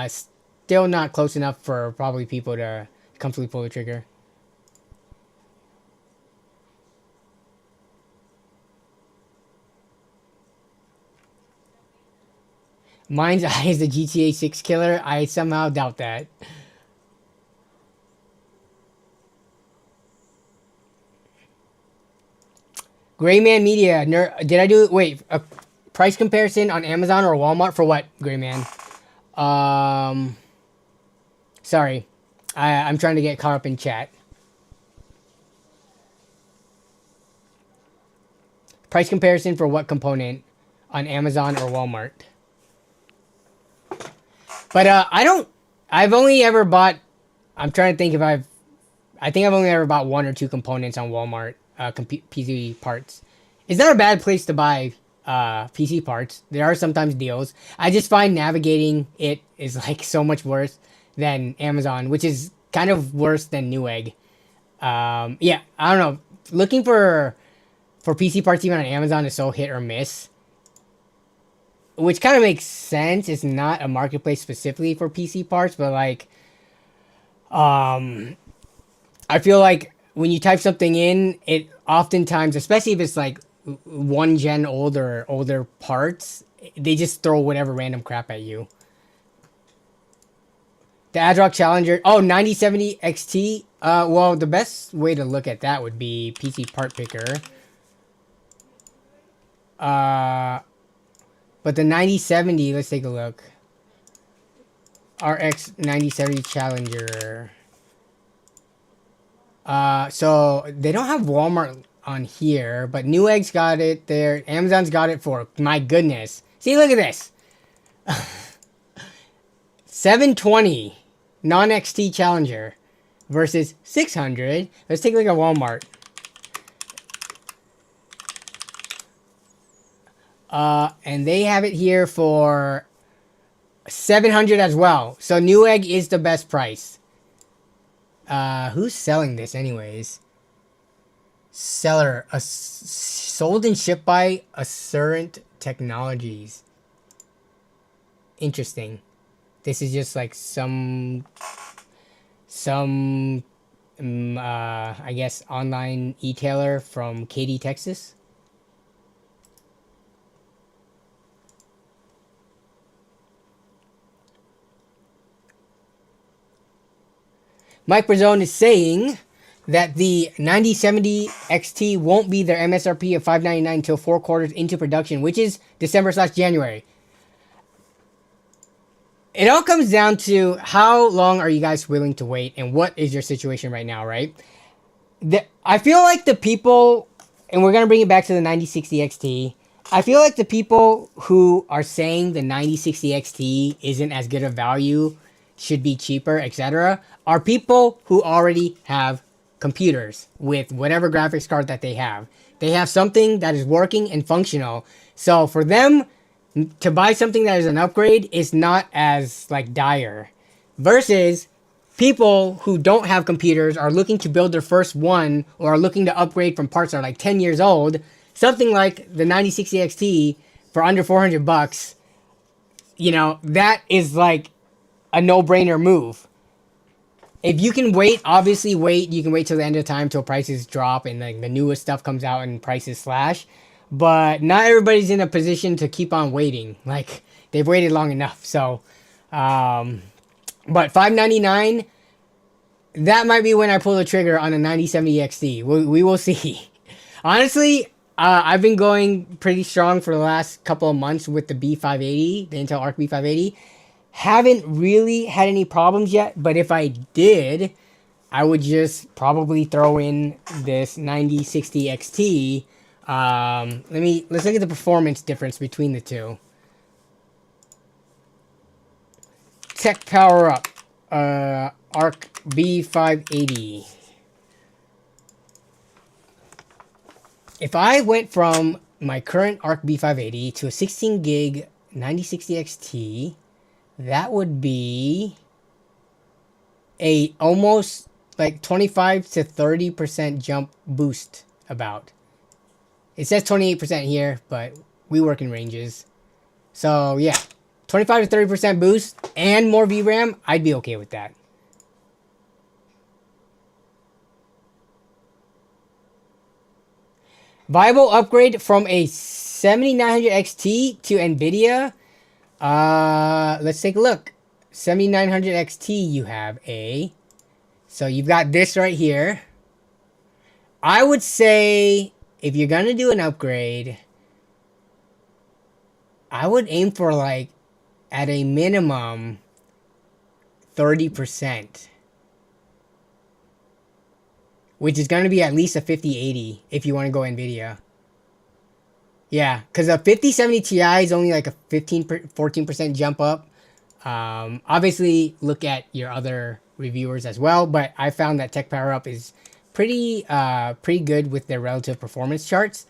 still not close enough for probably people to comfortably pull the trigger. Mine's eye is the GTA 6 killer. I somehow doubt that. Grayman Media. Did I do... Wait. A price comparison on Amazon or Walmart for what, Grayman? Sorry. I'm trying to get caught up in chat. Price comparison for what component on Amazon or Walmart? But I've only ever bought... I'm trying to think if I think I've only ever bought 1 or 2 components on Walmart. PC parts. It's not a bad place to buy PC parts. There are sometimes deals. I just find navigating it is like so much worse than Amazon, which is kind of worse than Newegg. Yeah, I don't know. Looking for PC parts even on Amazon is so hit or miss, which kind of makes sense. It's not a marketplace specifically for PC parts, but like, I feel like when you type something in, it oftentimes, especially if it's like 1 gen older parts, they just throw whatever random crap at you. The Adrock Challenger, 9070 XT. Well, the best way to look at that would be PC Part Picker. But the 9070, let's take a look. RX 9070 Challenger. So they don't have Walmart on here, but Newegg's got it there. Amazon's got it for, my goodness. See, look at this. 720 non-XT Challenger versus 600. Let's take a look at Walmart. And they have it here for 700 as well. So Newegg is the best price. Who's selling this anyways? Seller, sold and shipped by Assurant Technologies. Interesting. This is just like some I guess online e-tailer from Katy, Texas. Mike Brazzone is saying that the 9070 XT won't be their MSRP of $599 until 4 quarters into production, which is December/January. It all comes down to how long are you guys willing to wait and what is your situation right now, right? I feel like the people, and we're going to bring it back to the 9060 XT, I feel like the people who are saying the 9060 XT isn't as good of value, should be cheaper, etc., are people who already have computers with whatever graphics card that they have. They have something that is working and functional. So for them to buy something that is an upgrade is not as like dire. Versus people who don't have computers, are looking to build their first one, or are looking to upgrade from parts that are like 10 years old. Something like the 9060 XT for under $400, you know, that is like a no-brainer move. If you can wait, obviously wait. You can wait till the end of time till prices drop and like the newest stuff comes out and prices slash. But not everybody's in a position to keep on waiting. Like, they've waited long enough. So, but $599, that might be when I pull the trigger on a 9070 XT. We will see. Honestly, I've been going pretty strong for the last couple of months with the B580, the Intel Arc B580. Haven't really had any problems yet, but if I did, I would just probably throw in this 9060 XT. Let's look at the performance difference between the two. Tech Power Up, Arc B580. If I went from my current Arc B580 to a 16 gig 9060 XT, that would be a almost like 25 to 30% jump boost about. It says 28% here, but we work in ranges. So yeah, 25 to 30% boost and more VRAM, I'd be okay with that. Viable upgrade from a 7900 XT to NVIDIA. Let's take a look. 7900 XT, you have a. So you've got this right here. I would say if you're gonna do an upgrade, I would aim for like at a minimum 30%, which is gonna be at least a 5080 if you want to go NVIDIA. Yeah, because a 5070 Ti is only like a 14% jump up. Obviously, look at your other reviewers as well, but I found that Tech Power Up is pretty good with their relative performance charts.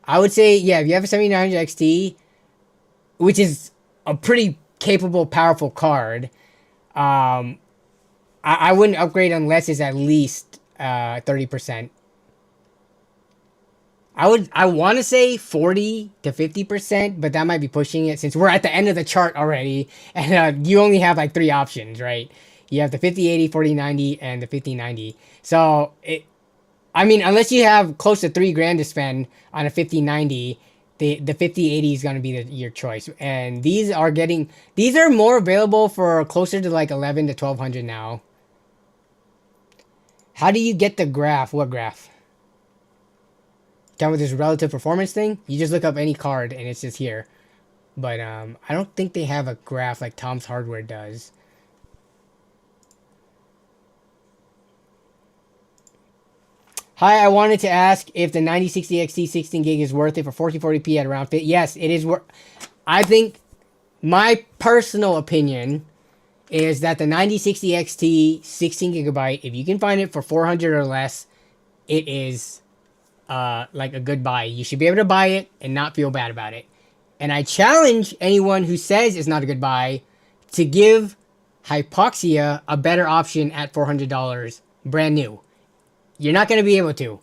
I would say, yeah, if you have a 7900 XT, which is a pretty capable, powerful card, I wouldn't upgrade unless it's at least 30%. I want to say 40 to 50%, but that might be pushing it since we're at the end of the chart already, and you only have like 3 options, right? You have the 5080, 4090, and the 5090. So I mean, unless you have close to $3,000 to spend on a 5090, the 5080 is going to be your choice. And these are more available for closer to like 11 to 1200 now. How do you get the graph? What graph? Down with this relative performance thing, you just look up any card and it's just here. But I don't think they have a graph like Tom's Hardware does. Hi, I wanted to ask if the 9060 XT 16 gig is worth it for 1440p at around 50. Yes, it is worth. I think my personal opinion is that the 9060 XT 16 gigabyte, if you can find it for 400 or less, it is like a good buy. You should be able to buy it and not feel bad about it. And I challenge anyone who says it's not a good buy to give Hypoxia a better option at $400 brand new. You're not going to be able to.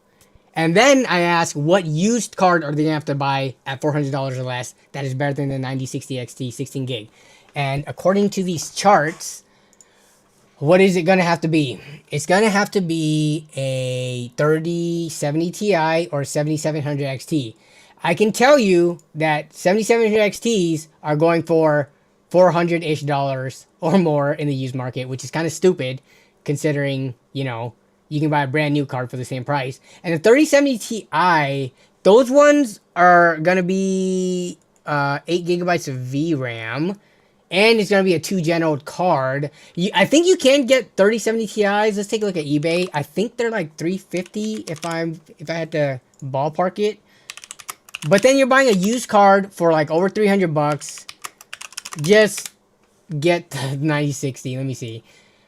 And then I ask, what used card are they going to have to buy at $400 or less that is better than the 9060 XT 16 gig? And according to these charts, what is it going to have to be? It's going to have to be a 3070 Ti or 7700 XT. I can tell you that 7700 XTs are going for $400-ish or more in the used market, which is kind of stupid considering, you know, you can buy a brand new card for the same price. And the 3070 Ti, those ones are going to be 8 gigabytes of VRAM. And it's going to be a 2-gen-old card. I think you can get 3070 Ti's. Let's take a look at eBay. I think they're like $350 if I had to ballpark it. But then you're buying a used card for like over $300. Just get the 9060. Let me see.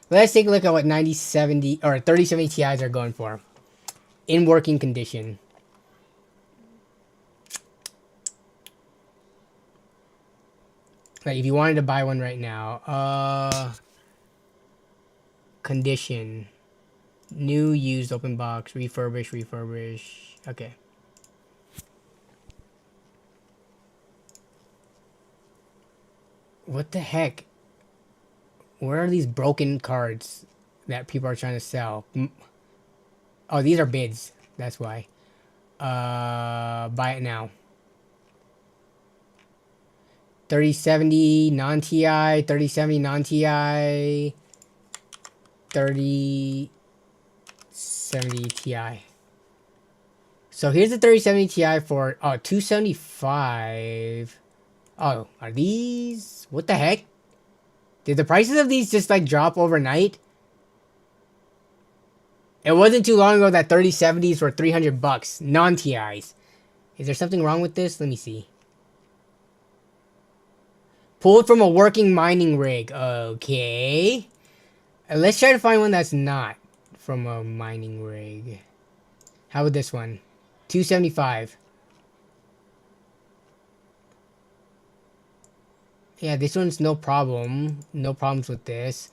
Let's take a look at what 9070 or 3070 Ti's are going for in working condition. Like if you wanted to buy one right now, condition, new, used, open box, refurbish. Okay. What the heck? Where are these broken cards that people are trying to sell? Oh, these are bids. That's why. Buy it now. 3070 non-TI, 3070 non-TI, 3070 Ti. So here's the 3070 Ti for $275. Oh, are these? What the heck? Did the prices of these just like drop overnight? It wasn't too long ago that 3070s were $300, non-TIs. Is there something wrong with this? Let me see. Pulled from a working mining rig. Okay. Let's try to find one that's not from a mining rig. How about this one? $275. Yeah, this one's no problem. No problems with this.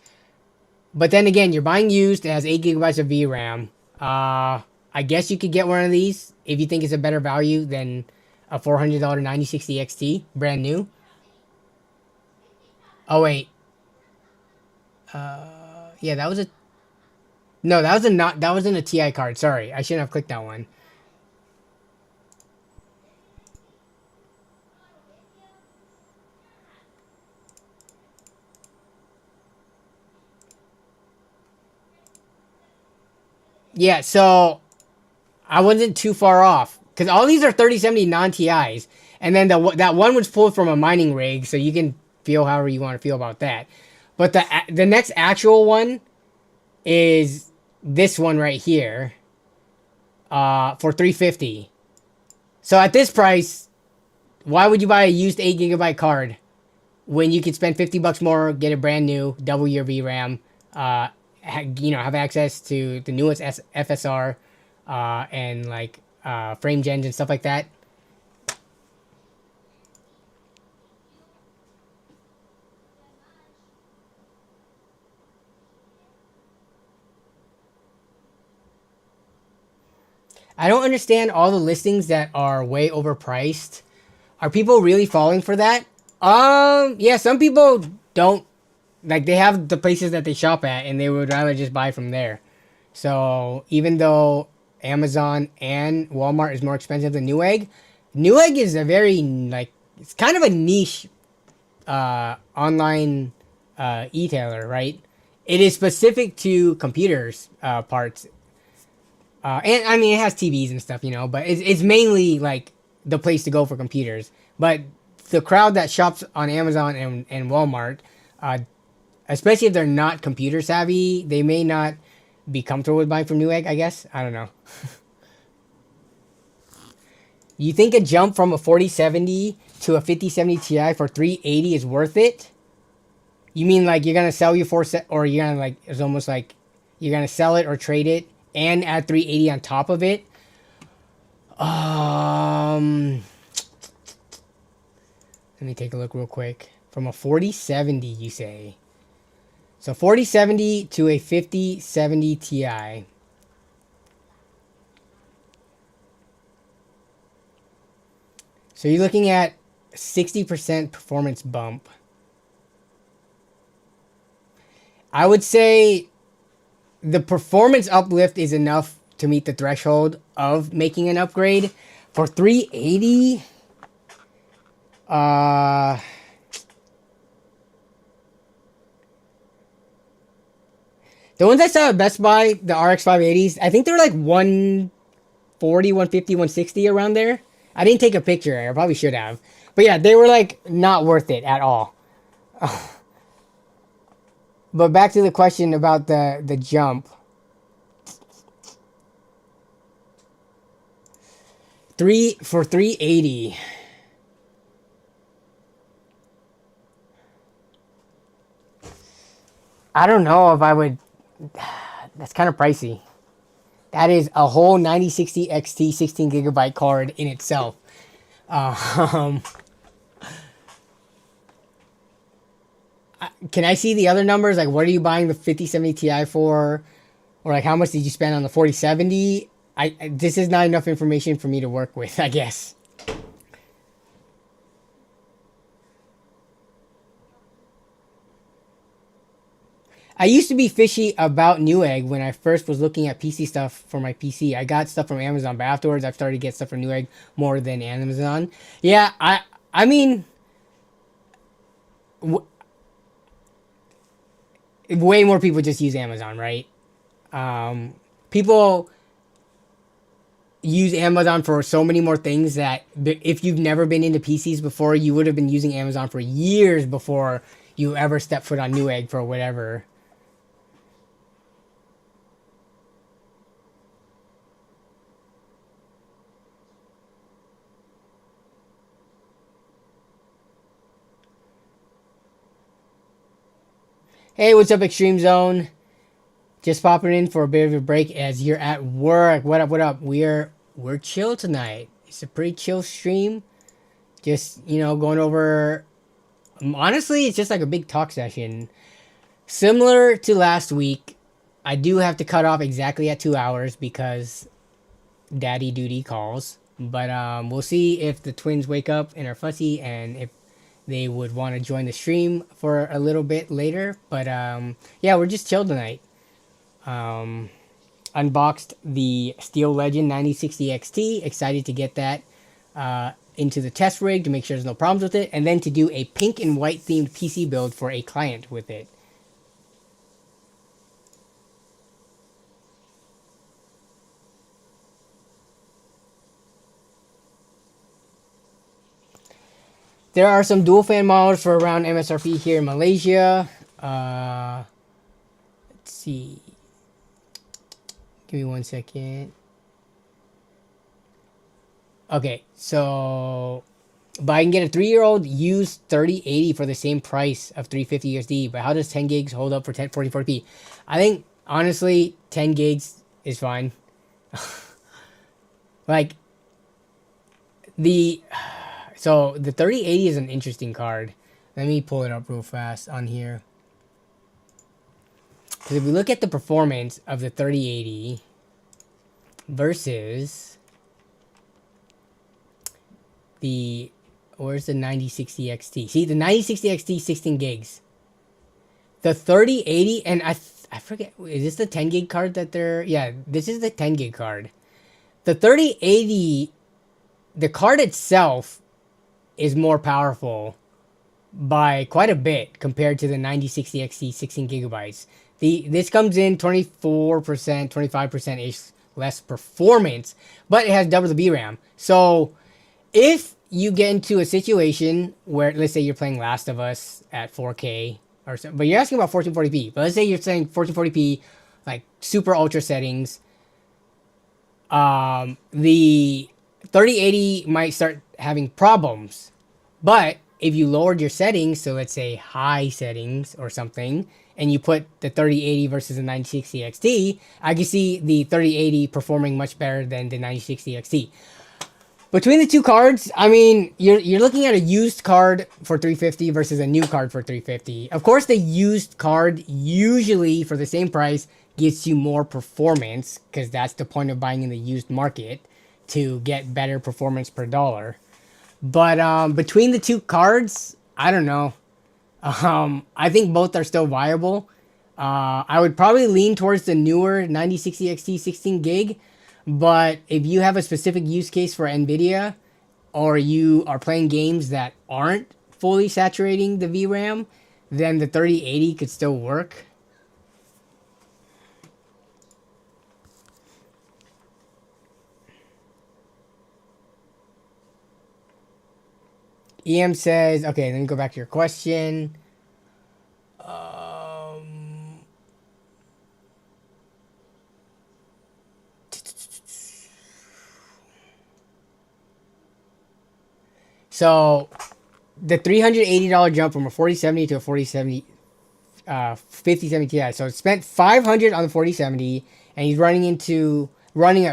But then again, you're buying used. It has 8 gigabytes of VRAM. I guess you could get one of these if you think it's a better value than a $400 9060 XT, brand new. Oh wait, yeah, that was a no, that was a not that wasn't a TI card. Sorry, I shouldn't have clicked that one. Yeah, so I wasn't too far off because all these are 3070 non TIs, and then that one was pulled from a mining rig, so you can feel however you want to feel about that. But the next actual one is this one right here, for 350. So at this price, why would you buy a used 8 gigabyte card when you could spend $50 more, get a brand new, double your VRAM, have access to the newest FSR, and like frame gens and stuff like that. I don't understand all the listings that are way overpriced. Are people really falling for that? Yeah, some people don't like they have the places that they shop at and they would rather just buy from there. So even though Amazon and Walmart is more expensive than Newegg, Newegg is a very like it's kind of a niche online e-tailer, right? It is specific to computers parts. And I mean, it has TVs and stuff, but it's mainly like the place to go for computers. But the crowd that shops on Amazon and Walmart, especially if they're not computer savvy, they may not be comfortable with buying from Newegg, I guess. I don't know. You think a jump from a 4070 to a 5070 Ti for 380 is worth it? You mean like you're going to sell your or you're going to like, it's almost like you're going to sell it or trade it and add 380 on top of it? Let me take a look real quick. From a 4070, you say. So 4070 to a 5070 Ti. So you're looking at 60% performance bump. I would say the performance uplift is enough to meet the threshold of making an upgrade. For 380, the ones I saw at Best Buy, the RX 580s, I think they were like 140, 150, 160 around there. I didn't take a picture. I probably should have. But yeah, they were like not worth it at all. But back to the question about the jump. For 380. I don't know if I would. That's kind of pricey. That is a whole 9060 XT 16 gigabyte card in itself. Can I see the other numbers? Like, what are you buying the 5070 Ti for? Or like, how much did you spend on the 4070? This is not enough information for me to work with, I guess. I used to be fishy about Newegg when I first was looking at PC stuff for my PC. I got stuff from Amazon, but afterwards I've started to get stuff from Newegg more than Amazon. Yeah, I mean, way more people just use Amazon, right? People use Amazon for so many more things that if you've never been into PCs before, you would have been using Amazon for years before you ever step foot on Newegg for whatever. Hey, what's up, Extreme Zone? Just popping in for a bit of a break as you're at work. What up, what up? We're chill tonight. It's a pretty chill stream. Just, going over... Honestly, it's just like a big talk session. Similar to last week, I do have to cut off exactly at 2 hours because daddy duty calls. But we'll see if the twins wake up and are fussy and if they would want to join the stream for a little bit later. But yeah, we're just chill tonight. Unboxed the Steel Legend 9060 XT. Excited to get that into the test rig to make sure there's no problems with it. And then to do a pink and white themed PC build for a client with it. There are some dual fan models for around MSRP here in Malaysia. Let's see. Give me 1 second. Okay, so but I can get a 3-year-old used 3080 for the same price of 350 USD. But how does 10 gigs hold up for 1440p? I think honestly 10 gigs is fine. Like so the 3080 is an interesting card. Let me pull it up real fast on here. Because if we look at the performance of the 3080 versus where's the 9060 XT? See, the 9060 XT 16 gigs. The 3080, and I forget, is this the 10 gig card that yeah, this is the 10 gig card. The 3080, the card itself is more powerful by quite a bit compared to the 9060 XT 16 gigabytes. This comes in 24%, 25% ish less performance, but it has double the VRAM. So if you get into a situation where, let's say you're playing Last of Us at 4K or so, but you're asking about 1440p, but let's say you're saying 1440p, like super ultra settings, the 3080 might start having problems. But if you lowered your settings, so let's say high settings or something, and you put the 3080 versus the 9060 XT, I can see the 3080 performing much better than the 9060 XT. Between the two cards, I mean, you're looking at a used card for 350 versus a new card for 350. Of course, the used card usually for the same price gives you more performance, because that's the point of buying in the used market, to get better performance per dollar. But between the two cards, I don't know. I think both are still viable. I would probably lean towards the newer 9060 XT 16 gig. But if you have a specific use case for NVIDIA, or you are playing games that aren't fully saturating the VRAM, then the 3080 could still work. EM says, okay, let me go back to your question. So the $380 jump from a 4070 to a 5070 Ti. So it spent $500 on the 4070, and he's running at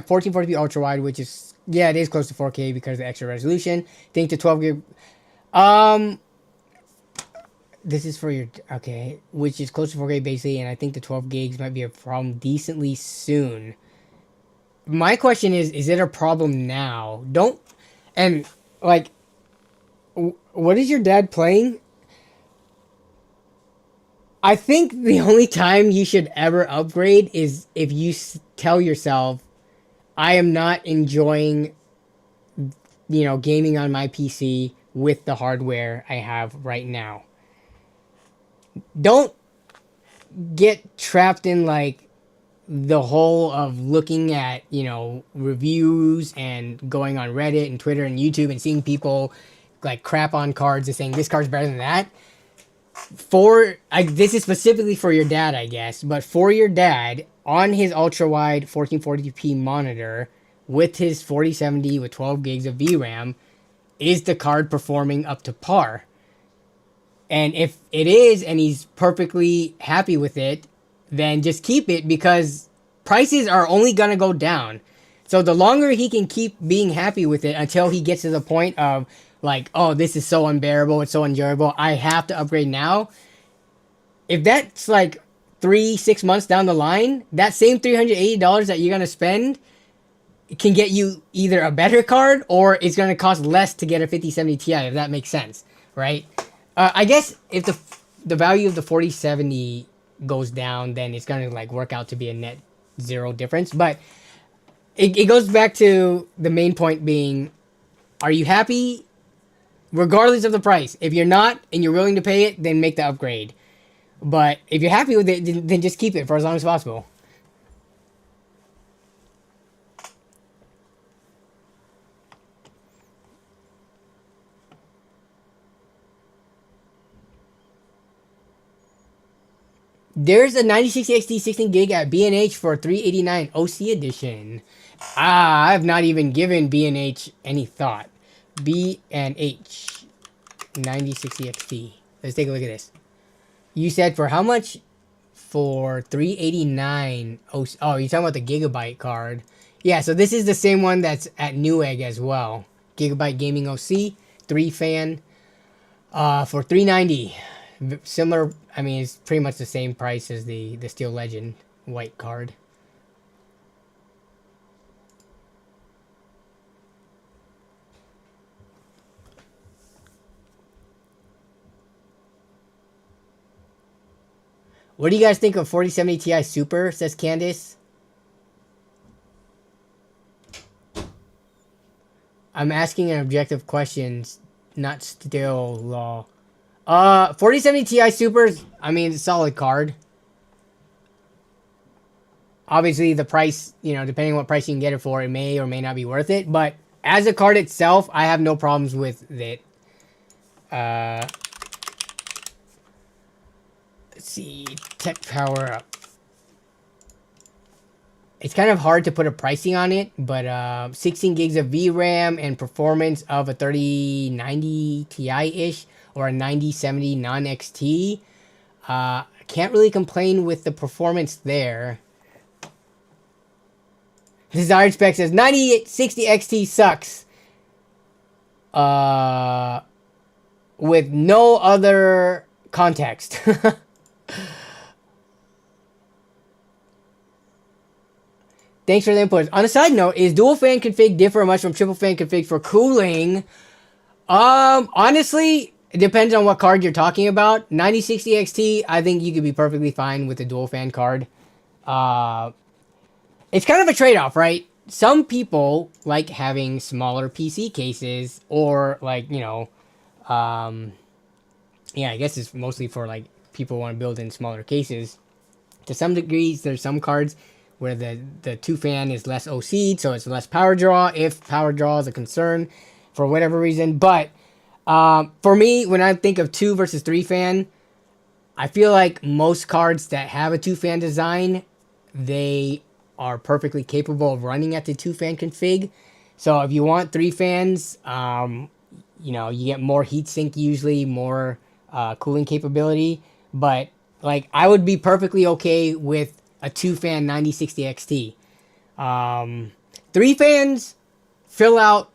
1440p ultra wide, which is, yeah, it is close to 4K because of the extra resolution. Think the 12 gig. This is for your, okay, which is close to 4K basically, and I think the 12 gigs might be a problem decently soon. My question is it a problem now? And like, what is your dad playing? I think the only time you should ever upgrade is if you tell yourself, I am not enjoying, gaming on my PC with the hardware I have right now. Don't get trapped in like the whole of looking at, reviews and going on Reddit and Twitter and YouTube and seeing people like crap on cards and saying this card's better than that. This is specifically for your dad, I guess, but for your dad on his ultra wide 1440p monitor with his 4070 with 12 gigs of VRAM, is the card performing up to par? And if it is, and he's perfectly happy with it, then just keep it, because prices are only gonna go down. So the longer he can keep being happy with it until he gets to the point of like, oh, this is so unbearable, it's so enjoyable, I have to upgrade now. if that's like 3-6 months down the line, that same $380 that you're gonna spend can get you either a better card or it's gonna cost less to get a 5070 Ti, if that makes sense, right? I guess if the value of the 4070 goes down, then it's gonna like work out to be a net zero difference. But it goes back to the main point being, are you happy regardless of the price? If you're not and you're willing to pay it, then make the upgrade. But if you're happy with it, then just keep it for as long as possible. There's a 9060 XT 16 gig at B&H for $389 OC edition. I have not even given B&H any thought. B&H 9060 XT. Let's take a look at this. You said for how much? For $389. Oh, you're talking about the Gigabyte card. Yeah, so this is the same one that's at Newegg as well. Gigabyte Gaming OC, 3-fan, for $390. Similar, I mean, it's pretty much the same price as the Steel Legend white card. What do you guys think of 4070 Ti Super, says Candice? I'm asking an objective question, not still law. 4070 Ti Supers, I mean, it's a solid card. Obviously, the price, you know, depending on what price you can get it for, it may or may not be worth it. But as a card itself, I have no problems with it. Let's see, tech power up. It's kind of hard to put a pricing on it, but 16 gigs of VRAM and performance of a 3090 Ti-ish or a 9070 non-XT. Can't really complain with the performance there. Desired Spec says 9060 XT sucks. With no other context. Thanks for the input. On a side note, is dual fan config differ much from triple fan config for cooling? Honestly, it depends on what card you're talking about. 9060 XT, I think you could be perfectly fine with a dual fan card. It's kind of a trade-off, right? Some people like having smaller PC cases, or like, you know, yeah, I guess it's mostly for like people who want to build in smaller cases. To some degrees, there's some cards where the 2-fan is less OC'd, so it's less power draw, if power draw is a concern for whatever reason. But for me, when I think of 2 versus 3-fan, I feel like most cards that have a 2-fan design, they are perfectly capable of running at the 2-fan config. So if you want 3 fans, you know, you get more heatsink usually, more cooling capability. But like, I would be perfectly okay with a 2-fan 9060 XT. 3 fans fill out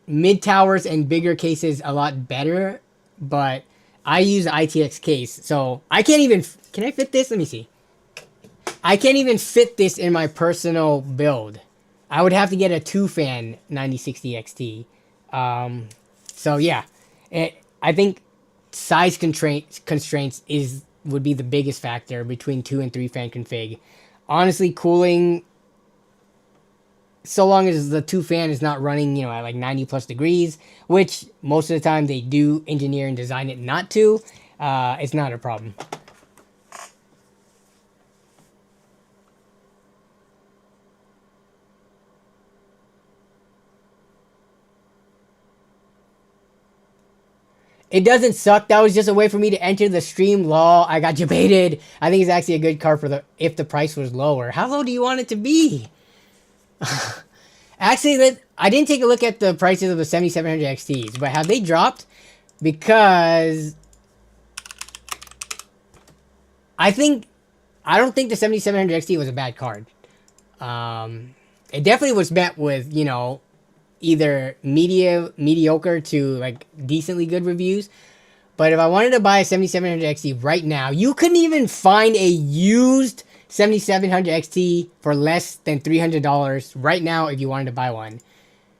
mid towers and bigger cases a lot better, but I use the ITX case, so I can't even, can I fit this? Let me see. I can't even fit this in my personal build. I would have to get a 2-fan 9060 XT. So yeah, I think size constraints would be the biggest factor between 2 and 3-fan config. Honestly, cooling, so long as the 2-fan is not running, you know, at like 90 plus degrees, which most of the time they do engineer and design it not to, it's not a problem. It doesn't suck. That was just a way for me to enter the stream law. I got debated. I think it's actually a good card for if the price was lower. How low do you want it to be? Actually, I didn't take a look at the prices of the 7700 XTs, but have they dropped? Because I don't think the 7700 XT was a bad card. It definitely was met with, you know, either mediocre to like decently good reviews, But if I wanted to buy a 7700 XT right now, you couldn't even find a used 7700 XT for less than $300 right now if you wanted to buy one.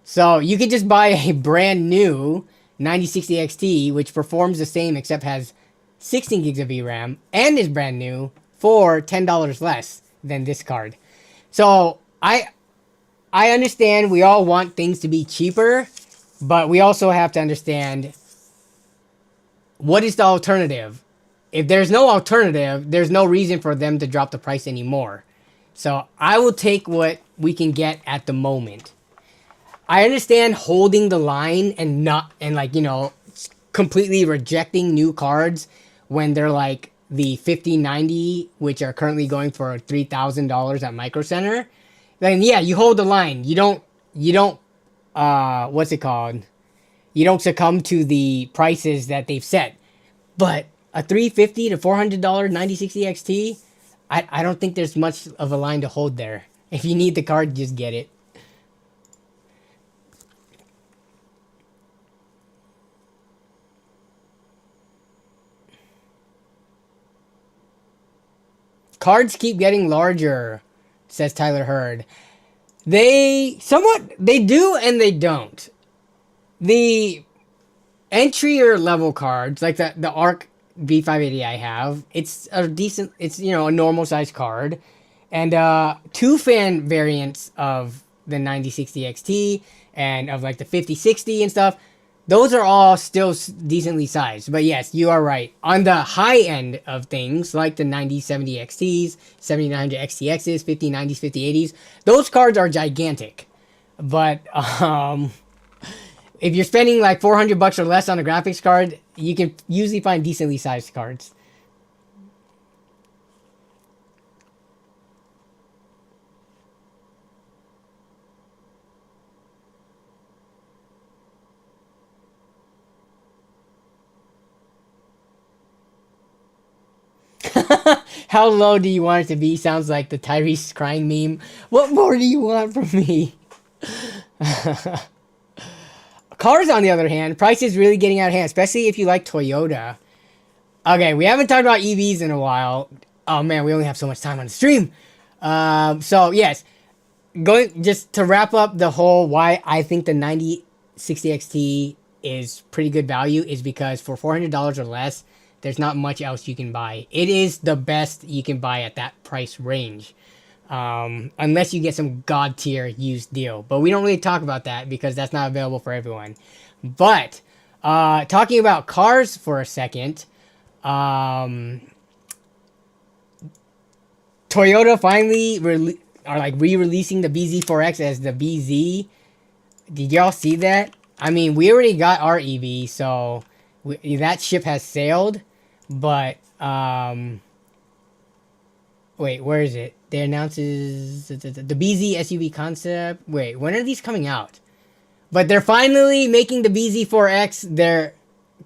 So you could just buy a brand new 9060 XT, which performs the same except has 16 gigs of VRAM and is brand new for $10 less than this card. So I understand we all want things to be cheaper, but we also have to understand what is the alternative. If there's no alternative, there's no reason for them to drop the price anymore. So I will take what we can get at the moment. I understand holding the line and like, you know, completely rejecting new cards when they're like the 5090, which are currently going for $3,000 at Micro Center. Then yeah, you hold the line. You don't what's it called? You don't succumb to the prices that they've set. But a $350 to $400 9060 XT, I don't think there's much of a line to hold there. If you need the card, just get it. Cards keep getting larger, says Tyler Hurd. They do and they don't. The entry level cards, like the Arc V580 I have, it's a decent, it's, you know, a normal size card. And 2-fan variants of the 9060 XT and of like the 5060 and stuff, those are all still decently sized. But yes, you are right. On the high end of things, like the 9070 XTs, 7900 XTXs, 5090s, 5080s, those cards are gigantic. But if you're spending like $400 or less on a graphics card, you can usually find decently sized cards. How low do you want it to be? Sounds like the Tyrese crying meme. What more do you want from me? Cars, on the other hand, price is really getting out of hand, especially if you like Toyota. Okay, we haven't talked about EVs in a while. Oh man, we only have so much time on the stream. So yes, going just to wrap up the whole why I think the 9060 XT is pretty good value is because for $400 or less, there's not much else you can buy. It is the best you can buy at that price range. Unless you get some god tier used deal. But we don't really talk about that because that's not available for everyone. But talking about cars for a second, Toyota finally are like re-releasing the BZ4X as the BZ. Did y'all see that? I mean, we already got our EV, so that ship has sailed. But wait, where is it? They announces the BZ SUV concept. Wait, when are these coming out? But they're finally making the BZ4X their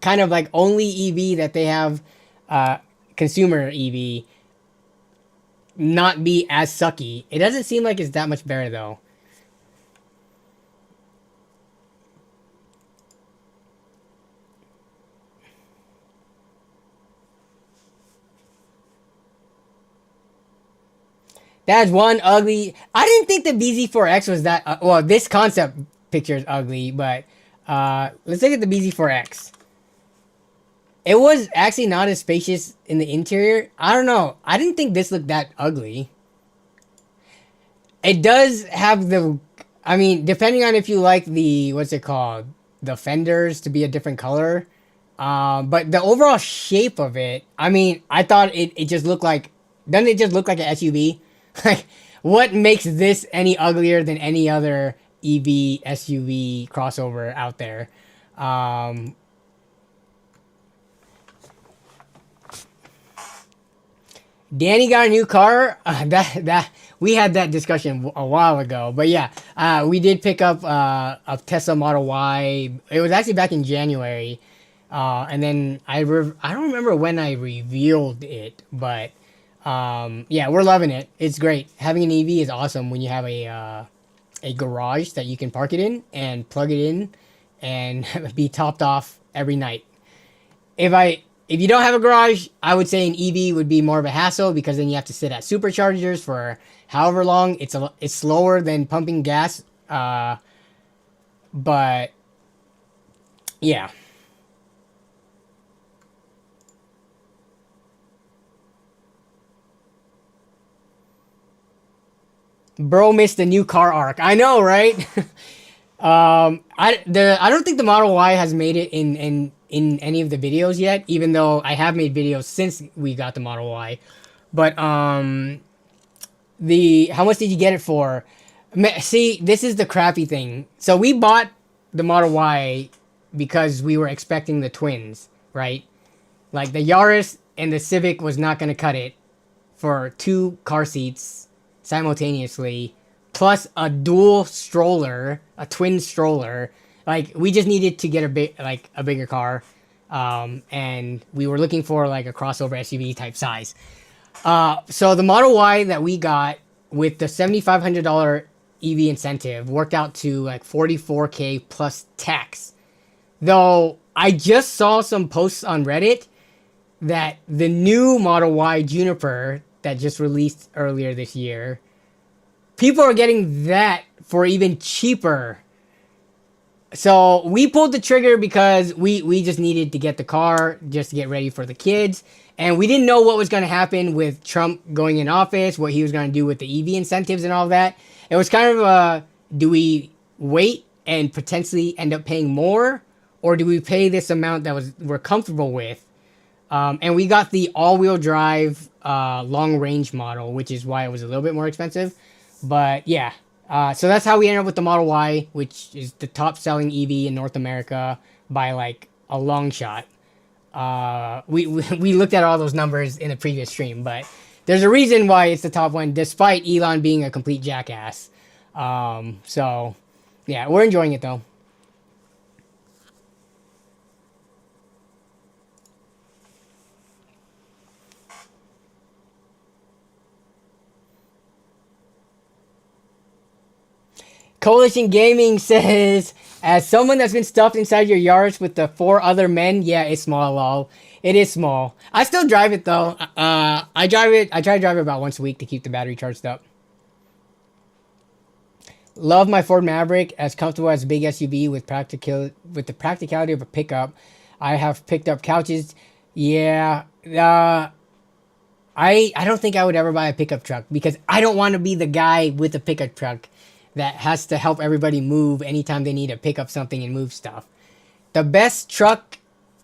kind of like only EV that they have, consumer EV, not be as sucky. It doesn't seem like it's that much better though. That's one ugly. I didn't think the BZ4X was that. Well, this concept picture is ugly, but let's look at the BZ4X. It was actually not as spacious in the interior. I don't know. I didn't think this looked that ugly. It does have the. I mean, depending on if you like the what's it called, the fenders to be a different color. But the overall shape of it. I mean, I thought it just looked like. Doesn't it just look like an SUV? Like, what makes this any uglier than any other EV SUV crossover out there? Danny got a new car. That we had that discussion a while ago, but yeah, we did pick up a Tesla Model Y. It was actually back in January, and then I don't remember when I revealed it, but. Yeah, we're loving it. It's great. Having an EV is awesome when you have a garage that you can park it in and plug it in and be topped off every night. if you don't have a garage, I would say an EV would be more of a hassle because then you have to sit at superchargers for however long. It's slower than pumping gas. But yeah. Bro missed the new car arc. I know, right? I don't think the Model Y has made it in any of the videos yet, even though I have made videos since we got the Model Y. But the how much did you get it for? See, this is the crappy thing. So we bought the Model Y because we were expecting the twins, right? Like the Yaris and the Civic was not going to cut it for 2 car seats simultaneously, plus a dual stroller, a twin stroller. Like we just needed to get a bigger car, and we were looking for like a crossover SUV type size. So the Model Y that we got with the $7,500 EV incentive worked out to like $44K plus tax. Though I just saw some posts on Reddit that the new Model Y Juniper that just released earlier this year, people are getting that for even cheaper. So we pulled the trigger because we just needed to get the car just to get ready for the kids. And we didn't know what was going to happen with Trump going in office, what he was going to do with the EV incentives and all that. It was kind of do we wait and potentially end up paying more? Or do we pay this amount that we're comfortable with? And we got the all-wheel drive long-range model, which is why it was a little bit more expensive. But yeah, so that's how we ended up with the Model Y, which is the top-selling EV in North America by like a long shot. We looked at all those numbers in a previous stream, but there's a reason why it's the top one, despite Elon being a complete jackass. So yeah, we're enjoying it though. Coalition Gaming says, as someone that's been stuffed inside your Yaris with the 4 other men, yeah, it's small, lol. It is small. I still drive it though. I try to drive it about once a week to keep the battery charged up. Love my Ford Maverick, as comfortable as a big SUV with the practicality of a pickup. I have picked up couches. Yeah, I don't think I would ever buy a pickup truck because I don't want to be the guy with a pickup truck that has to help everybody move anytime they need to pick up something and move stuff. The best truck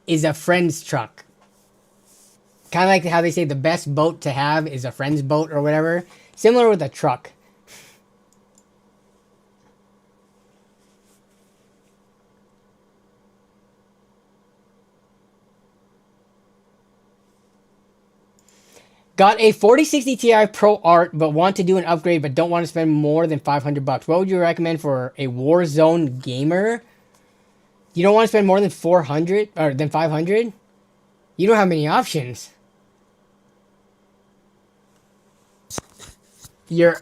is a friend's truck. Kind of like how they say the best boat to have is a friend's boat or whatever. Similar with a truck. Got a 4060 Ti Pro Art, but want to do an upgrade, but don't want to spend more than $500. What would you recommend for a Warzone gamer? You don't want to spend more than 400 or than 500? You don't have many options. You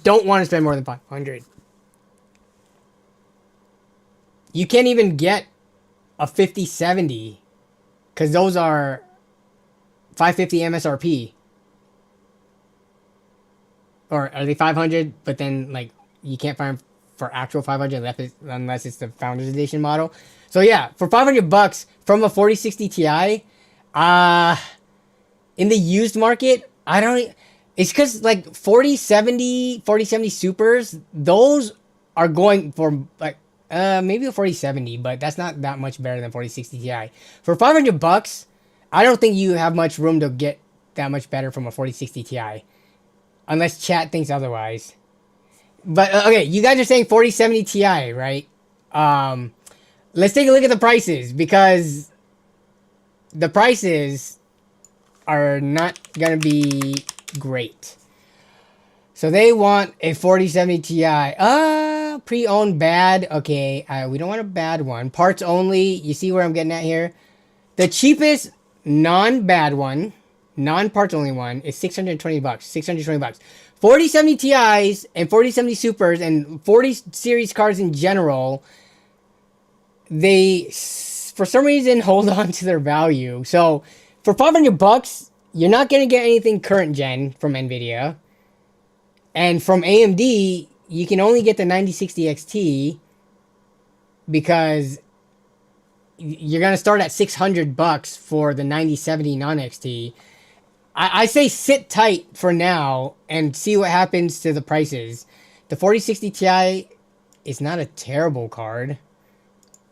don't want to spend more than 500. You can't even get a 5070 because those are 550 MSRP. Or are they 500, but then like you can't find them for actual 500 unless it's the Founders Edition model. So yeah, for $500 from a 4060 Ti, in the used market, I don't. It's because like 4070 Supers, those are going for like maybe a 4070, but that's not that much better than 4060 Ti. For $500, I don't think you have much room to get that much better from a 4060 Ti, unless chat thinks otherwise. But okay, you guys are saying 4070 Ti, right? Let's take a look at the prices, because the prices are not gonna be great. So they want a 4070 Ti. Pre-owned bad. Okay, we don't want a bad one. Parts only. You see where I'm getting at here? The cheapest non-bad one, non-parts only one is $620. $620. 4070 Ti's and 4070 Supers and 40 series cars in general, they for some reason hold on to their value. So for $500, you're not going to get anything current gen from NVIDIA. And from AMD, you can only get the 9060 XT because you're going to start at $600 for the 9070 non-XT. I say sit tight for now and see what happens to the prices. The 4060 Ti is not a terrible card.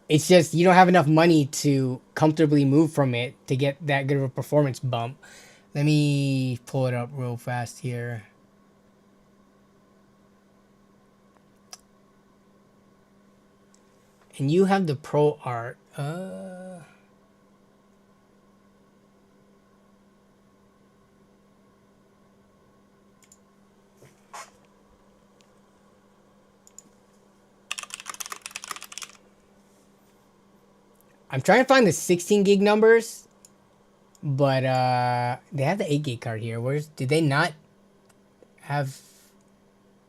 It's just you don't have enough money to comfortably move from it to get that good of a performance bump. Let me pull it up real fast here. And you have the Pro Art. I'm trying to find the 16 gig numbers, but they have the 8 gig card here. Did they not have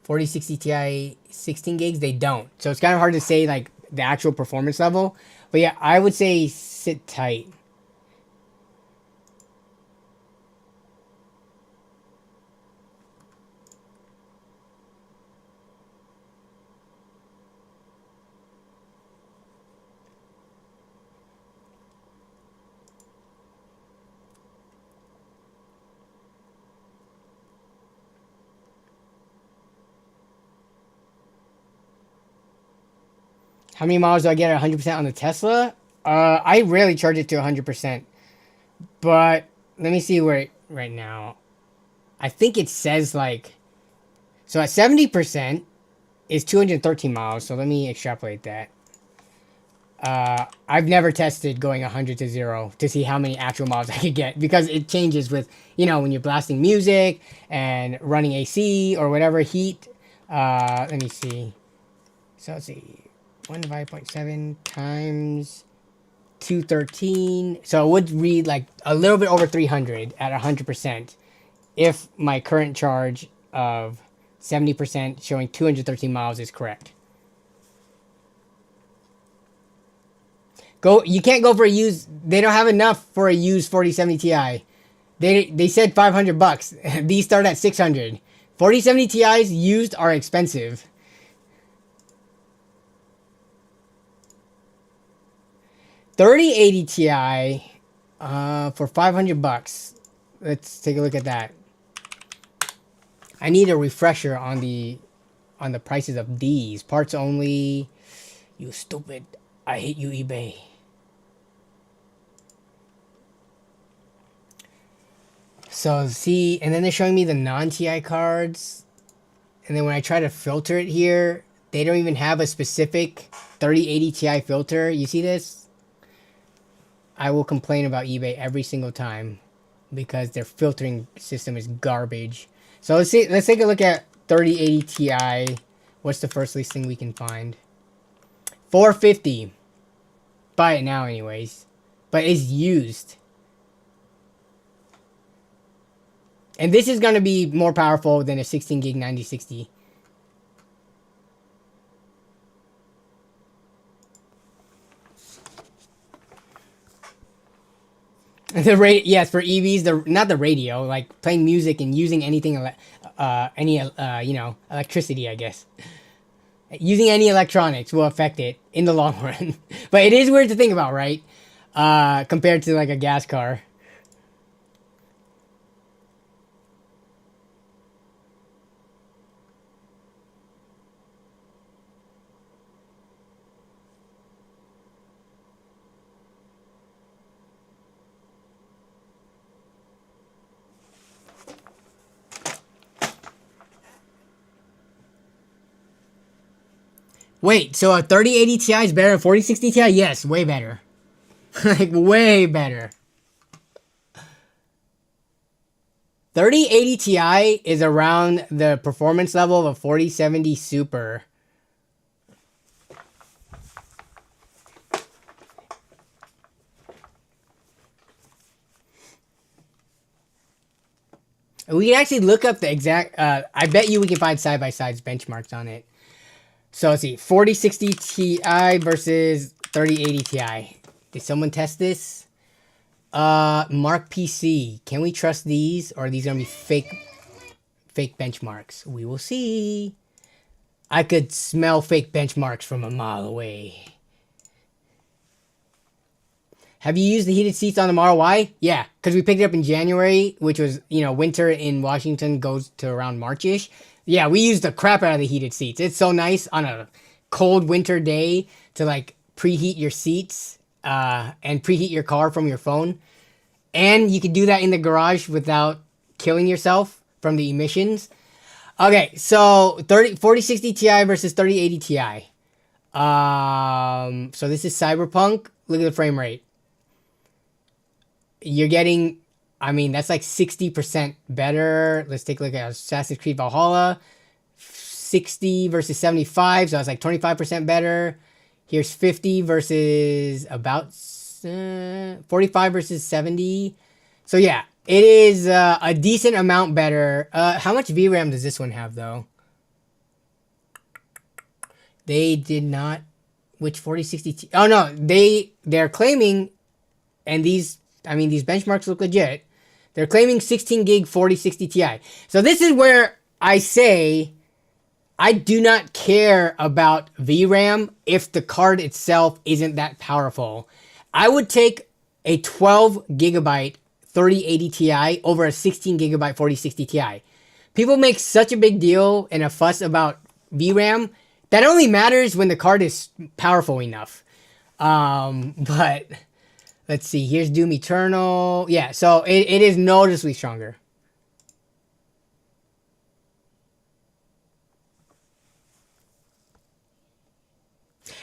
4060 Ti 16 gigs? They don't. So it's kind of hard to say like the actual performance level. But yeah, I would say sit tight. How many miles do I get at 100% on the Tesla? I rarely charge it to 100%. But let me see where right now. I think it says like... So at 70% is 213 miles. So let me extrapolate that. I've never tested going 100 to 0 to see how many actual miles I could get. Because it changes with, you know, when you're blasting music and running AC or whatever heat. Let me see. So let's see. 1 divided by 0.7 times 213. So it would read like a little bit over 300 at 100% if my current charge of 70% showing 213 miles is correct. You can't go for a used. They don't have enough for a used 4070 Ti. They said $500. These start at 600. 4070 Ti's used are expensive. 3080 Ti for $500. Let's take a look at that. I need a refresher on the prices of these. Parts only. You stupid. I hate you, eBay. So see, and then they're showing me the non-Ti cards. And then when I try to filter it here, they don't even have a specific 3080 Ti filter. You see this? I will complain about eBay every single time because their filtering system is garbage. So let's take a look at 3080 Ti. What's the first listing we can find? $450. Buy it now anyways. But it's used. And this is going to be more powerful than a 16 gig 9060. Yes, for EVs, not the radio, like playing music and using anything, you know, electricity, I guess. Using any electronics will affect it in the long run. But it is weird to think about, right? Compared to like a gas car. Wait, so a 3080 Ti is better than 4060 Ti? Yes, way better. Like, way better. 3080 Ti is around the performance level of a 4070 Super. We can actually look up the exact... I bet you we can find side-by-sides benchmarks on it. So let's see, 4060 Ti versus 3080 Ti. Did someone test this? Mark PC. Can we trust these, or are these gonna be fake benchmarks? We will see. I could smell fake benchmarks from a mile away. Have you used the heated seats on the Model Y? Yeah, because we picked it up in January, which was, you know, winter in Washington goes to around March-ish. Yeah, we used the crap out of the heated seats. It's so nice on a cold winter day to like preheat your seats and preheat your car from your phone. And you can do that in the garage without killing yourself from the emissions. Okay, so 4060 Ti versus 3080 Ti. So this is Cyberpunk. Look at the frame rate. You're getting, I mean, that's like 60% better. Let's take a look at Assassin's Creed Valhalla. 60 versus 75, so that's like 25% better. Here's 50 versus about 45 versus 70. So yeah, it is a decent amount better. How much VRAM does this one have though? They did not. Which 4060? Oh no, they're claiming, and these, I mean, these benchmarks look legit. They're claiming 16 gig 4060 Ti. So this is where I say I do not care about VRAM if the card itself isn't that powerful. I would take a 12 gigabyte 3080 Ti over a 16 gigabyte 4060 Ti. People make such a big deal and a fuss about VRAM. That only matters when the card is powerful enough. But let's see. Here's Doom Eternal. Yeah, so it is noticeably stronger.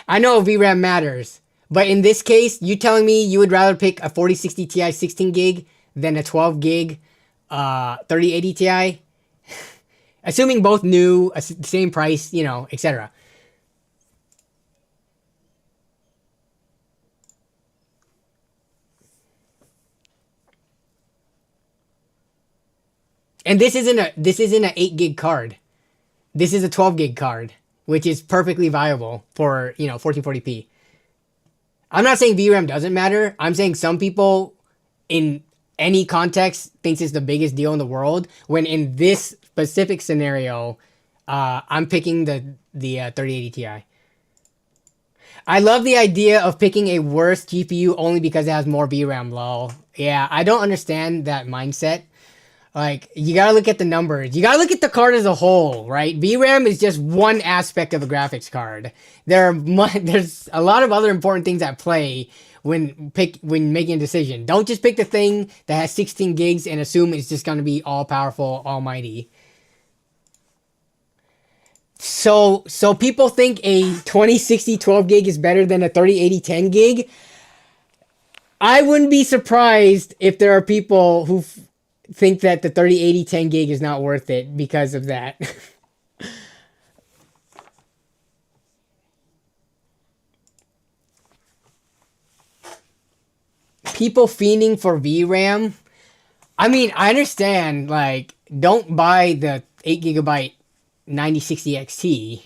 I know VRAM matters, but in this case, you telling me you would rather pick a 4060 Ti 16 gig than a 12 gig 3080 Ti? Assuming both new, same price, you know, etc. And this isn't an 8 gig card. This is a 12 gig card, which is perfectly viable for, you know, 1440p. I'm not saying VRAM doesn't matter. I'm saying some people in any context thinks it's the biggest deal in the world, when in this specific scenario, I'm picking the 3080 Ti. I love the idea of picking a worse GPU only because it has more VRAM, lol. Yeah, I don't understand that mindset. Like, you gotta look at the numbers. You gotta look at the card as a whole, right? VRAM is just one aspect of the graphics card. There's a lot of other important things at play when making a decision. Don't just pick the thing that has 16 gigs and assume it's just gonna be all powerful, almighty. So people think a 2060 12 gig is better than a 3080 10 gig. I wouldn't be surprised if there are people who think that the 3080 10 gig is not worth it because of that. People fiending for VRAM. I mean, I understand, like, don't buy the 8 gigabyte 9060 XT,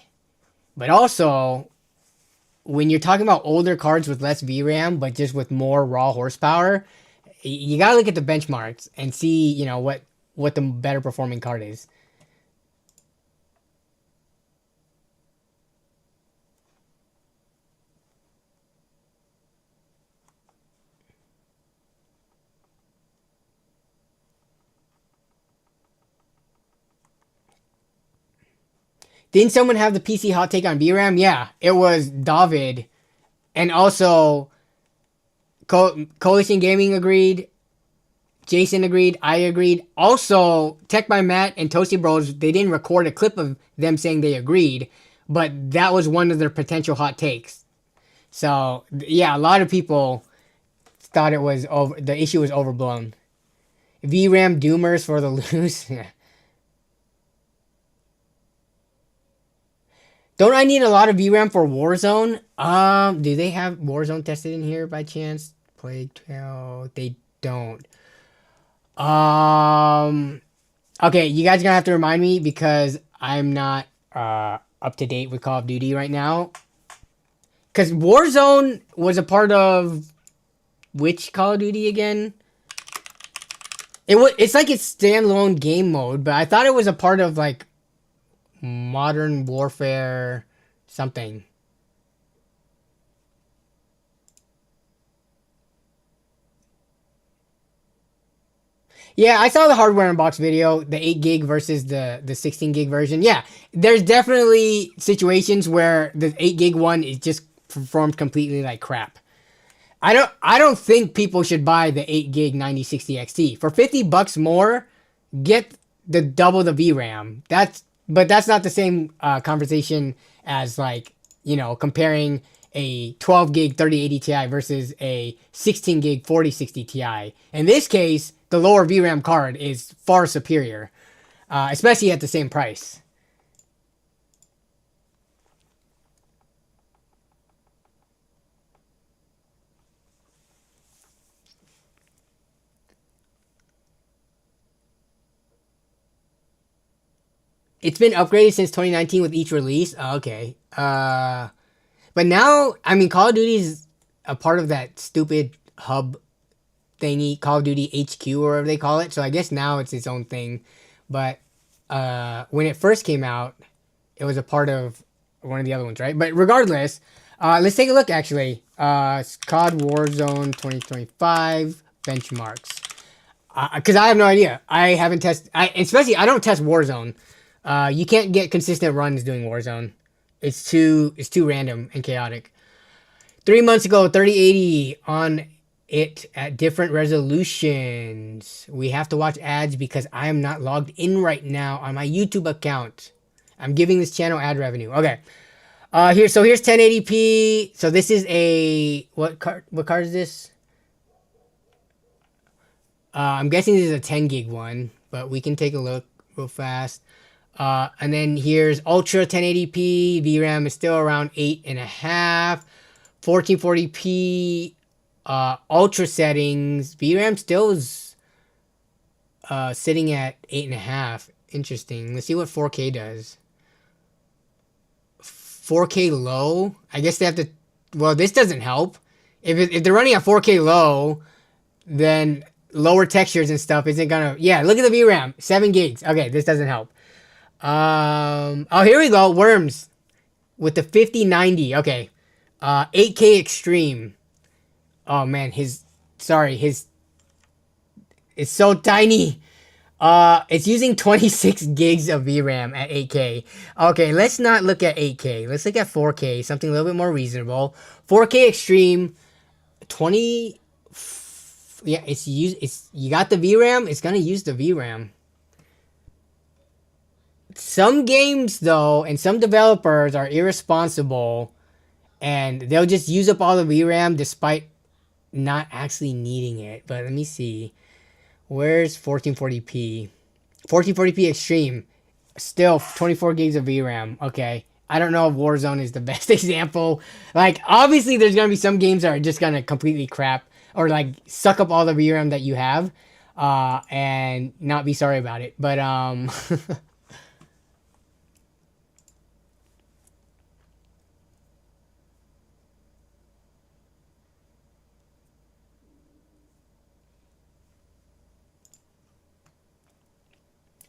but also when you're talking about older cards with less VRAM but just with more raw horsepower, you gotta look at the benchmarks and see, you know, what the better performing card is. Didn't someone have the PC hot take on VRAM? Yeah, it was David. And also, Coalition Gaming agreed. Jason agreed. I agreed. Also, Tech by Matt and Toasty Bros, they didn't record a clip of them saying they agreed, but that was one of their potential hot takes. So, yeah, a lot of people thought it was the issue was overblown. VRAM doomers for the lose. Don't I need a lot of VRAM for Warzone? Do they have Warzone tested in here by chance? Plague Tale. They don't. Okay, you guys are gonna have to remind me because I'm not up to date with Call of Duty right now. Because Warzone was a part of which Call of Duty again? It's like it's standalone game mode, but I thought it was a part of like Modern Warfare something. Yeah, I saw the hardware unbox video, the 8 gig versus the 16 gig version. Yeah, there's definitely situations where the 8 gig one is just performed completely like crap. I don't think people should buy the 8 gig 9060 XT. For $50 more, get the double the VRAM. But that's not the same conversation as like, comparing a 12 gig 3080 Ti versus a 16 gig 4060 Ti. In this case, the lower VRAM card is far superior, especially at the same price. It's been upgraded since 2019 with each release. Oh, okay. But now, I mean, Call of Duty is a part of that stupid hub thingy, Call of Duty HQ or whatever they call it. So I guess now it's its own thing. But when it first came out, it was a part of one of the other ones, right? But regardless, let's take a look actually. COD Warzone 2025 benchmarks. Because I have no idea. I haven't tested. Especially, I don't test Warzone. You can't get consistent runs doing Warzone. It's too random and chaotic. 3 months ago, 3080 on it at different resolutions. We have to watch ads because I am not logged in right now on my YouTube account. I'm giving this channel ad revenue. Okay. Here's 1080p. So this is a what card is this? I'm guessing this is a 10 gig one, but we can take a look real fast. And then here's Ultra 1080p. VRAM is still around 8.5. 1440p. Ultra settings. VRAM still is sitting at 8.5. Interesting. Let's see what 4K does. 4K low. I guess they have to. Well, this doesn't help. If they're running at 4K low, then lower textures and stuff isn't gonna. Yeah, look at the VRAM. 7 gigs. Okay, this doesn't help. Oh, here we go. Worms with the 5090. Okay. 8K Extreme. Oh man, it's so tiny. It's using 26 gigs of VRAM at 8K. Okay, let's not look at 8K. Let's look at 4K, something a little bit more reasonable. 4K Extreme, 20. Yeah, you got the VRAM. It's gonna use the VRAM. Some games though, and some developers are irresponsible, and they'll just use up all the VRAM despite not actually needing it. But let me see. Where's 1440p? 1440p Extreme. Still 24 gigs of VRAM. Okay. I don't know if Warzone is the best example. Like, obviously there's going to be some games that are just going to completely crap or like suck up all the VRAM that you have and not be sorry about it. But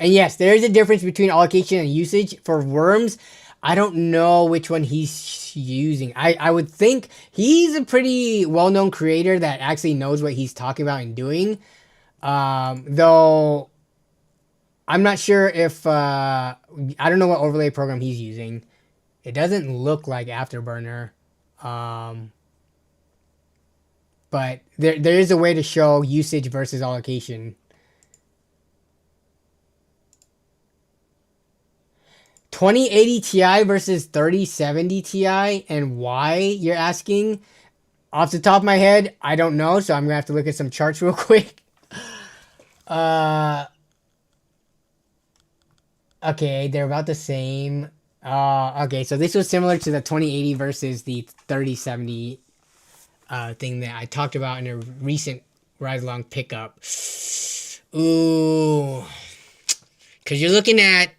and yes, there is a difference between allocation and usage. For Worms, I don't know which one he's using. I would think he's a pretty well-known creator that actually knows what he's talking about and doing. Though, I'm not sure if... I don't know what overlay program he's using. It doesn't look like Afterburner. But there is a way to show usage versus allocation. 2080 Ti versus 3070 Ti, and why, you're asking? Off the top of my head, I don't know, so I'm gonna have to look at some charts real quick. Okay, they're about the same. Okay, so this was similar to the 2080 versus the 3070 thing that I talked about in a recent ride along pickup. Ooh, because you're looking at...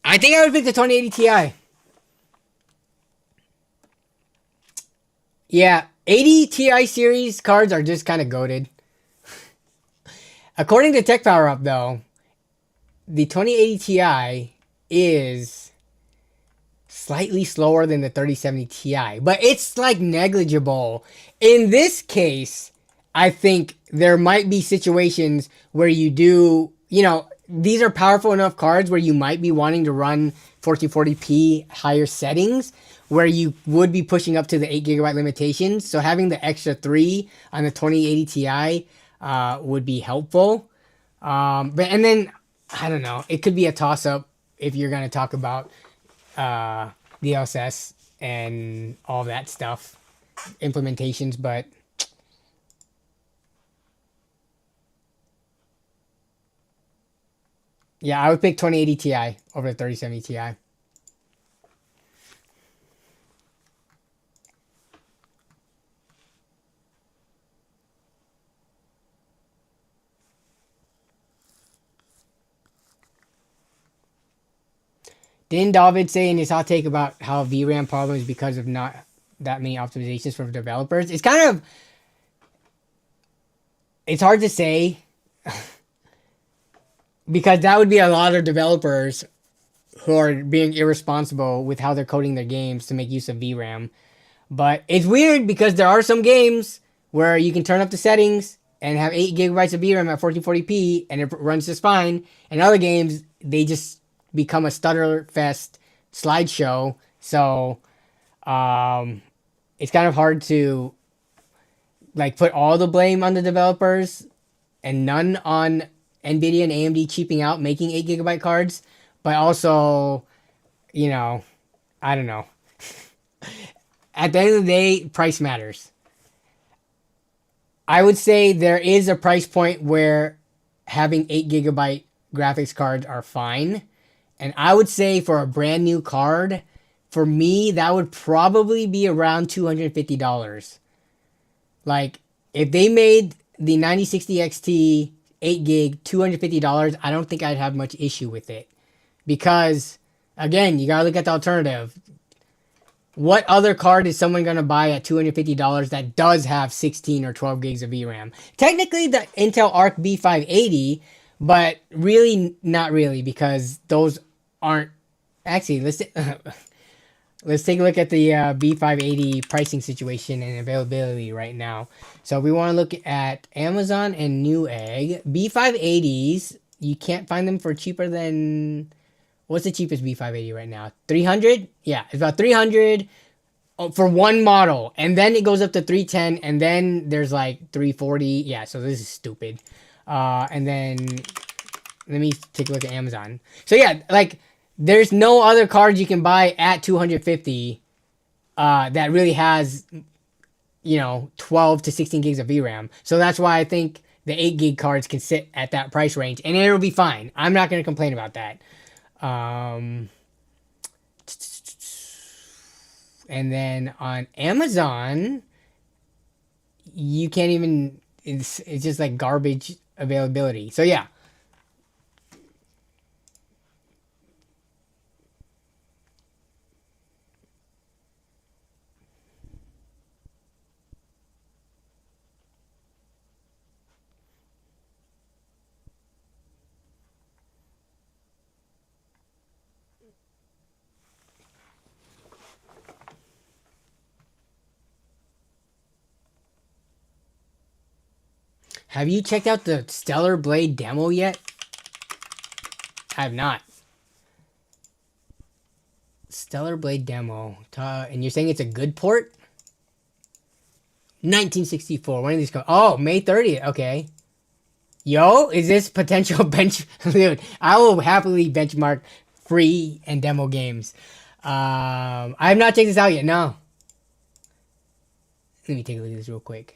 I think I would pick the 2080 Ti. Yeah, 80 Ti series cards are just kind of goated. According to Tech Power Up, though, the 2080 Ti is slightly slower than the 3070 Ti, but it's like negligible. In this case, I think there might be situations where you do, these are powerful enough cards where you might be wanting to run 1440p higher settings where you would be pushing up to the 8 GB limitations. So having the extra 3 on the 2080 Ti would be helpful. And then, I don't know, it could be a toss-up if you're going to talk about DLSS and all that stuff, implementations, but yeah, I would pick 2080 Ti over the 3070 Ti. Didn't David say in his hot take about how VRAM problem is because of not that many optimizations for developers? It's kind of, it's hard to say because that would be a lot of developers who are being irresponsible with how they're coding their games to make use of VRAM. But it's weird because there are some games where you can turn up the settings and have 8 GB of VRAM at 1440p and it runs just fine. And other games, they just become a stutter fest slideshow. So it's kind of hard to like put all the blame on the developers and none on NVIDIA and AMD cheaping out making 8 GB cards. But also, I don't know. At the end of the day, price matters. I would say there is a price point where having 8 GB graphics cards are fine. And I would say for a brand new card, for me, that would probably be around $250. Like, if they made the 9060 XT 8 gig $250, I don't think I'd have much issue with it. Because, again, you gotta look at the alternative. What other card is someone gonna buy at $250 that does have 16 or 12 gigs of VRAM? Technically, the Intel Arc B580, but really, not really, because those aren't... Actually, let's take a look at the B580 pricing situation and availability right now. So we want to look at Amazon and Newegg. B580s, you can't find them for cheaper than... What's the cheapest B580 right now? 300? Yeah, it's about 300 for one model. And then it goes up to 310, and then there's like 340. Yeah, so this is stupid. And then let me take a look at Amazon. So yeah, like there's no other cards you can buy at 250 that really has 12 to 16 gigs of VRAM. So that's why I think the 8 gig cards can sit at that price range and it'll be fine. I'm not going to complain about that. And then on Amazon, you can't even, it's just like garbage availability. So yeah. Have you checked out the Stellar Blade demo yet? I have not. Stellar Blade demo. And you're saying it's a good port? 1964. When did these come? Oh, May 30th. Okay. Yo, is this potential bench? Dude, I will happily benchmark free and demo games. I have not checked this out yet. No. Let me take a look at this real quick.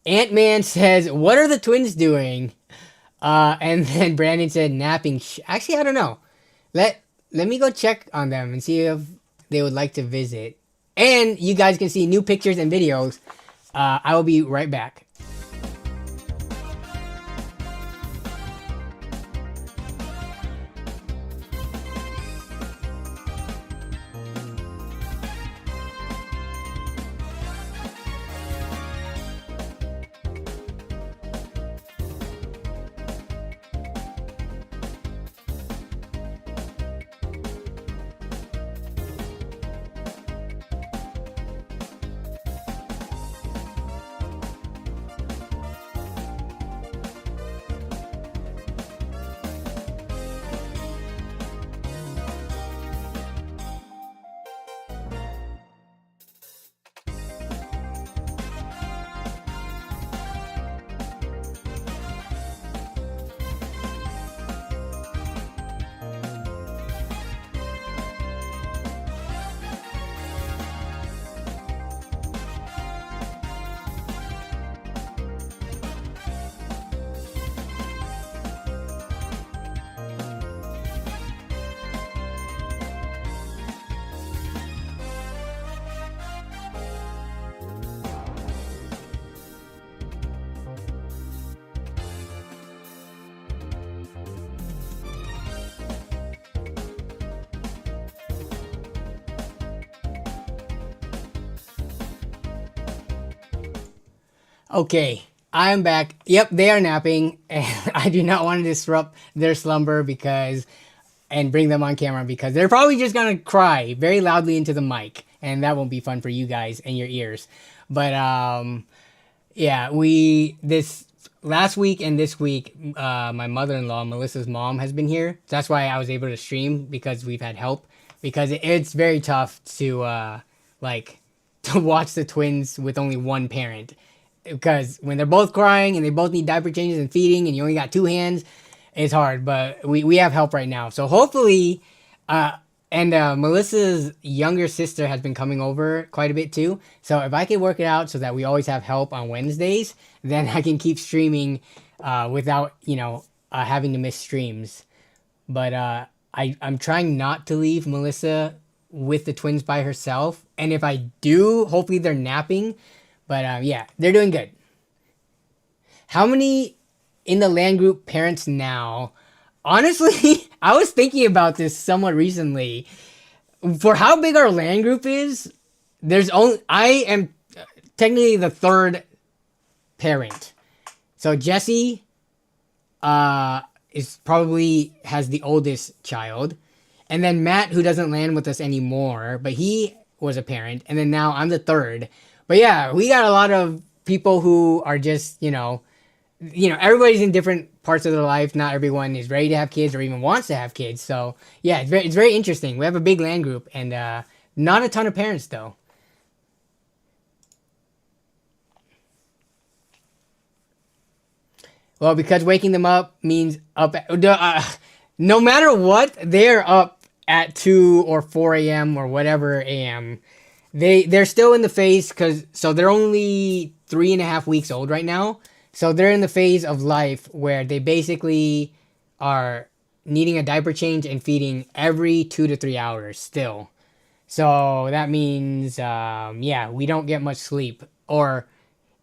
Ant-Man says, what are the twins doing? And then Brandon said, napping. Actually, I don't know. Let me go check on them and see if they would like to visit. and you guys can see new pictures and videos. I will be right back. Okay, I'm back. Yep, they are napping, and I do not want to disrupt their slumber and bring them on camera because they're probably just gonna cry very loudly into the mic, and that won't be fun for you guys and your ears. But yeah, this last week and this week, my mother-in-law, Melissa's mom, has been here. So that's why I was able to stream because we've had help. Because it's very tough to to watch the twins with only one parent. Because when they're both crying and they both need diaper changes and feeding, and you only got two hands, it's hard. But we have help right now, so hopefully, and Melissa's younger sister has been coming over quite a bit too. So if I can work it out so that we always have help on Wednesdays, then I can keep streaming without having to miss streams. But I'm trying not to leave Melissa with the twins by herself, and if I do, hopefully they're napping. But yeah, they're doing good. How many in the land group parents now? Honestly, I was thinking about this somewhat recently. For how big our land group is, I am technically the third parent. So Jesse is probably has the oldest child. And then Matt, who doesn't land with us anymore, but he was a parent. And then now I'm the third. But yeah, we got a lot of people who are just, everybody's in different parts of their life. Not everyone is ready to have kids or even wants to have kids. So yeah, it's very interesting. We have a big land group and not a ton of parents though. Well, because waking them up means no matter what, they're up at 2 or 4 a.m. or whatever a.m. They're still in the phase so they're only 3.5 weeks old right now. So they're in the phase of life where they basically are needing a diaper change and feeding every 2 to 3 hours still. So that means, we don't get much sleep. Or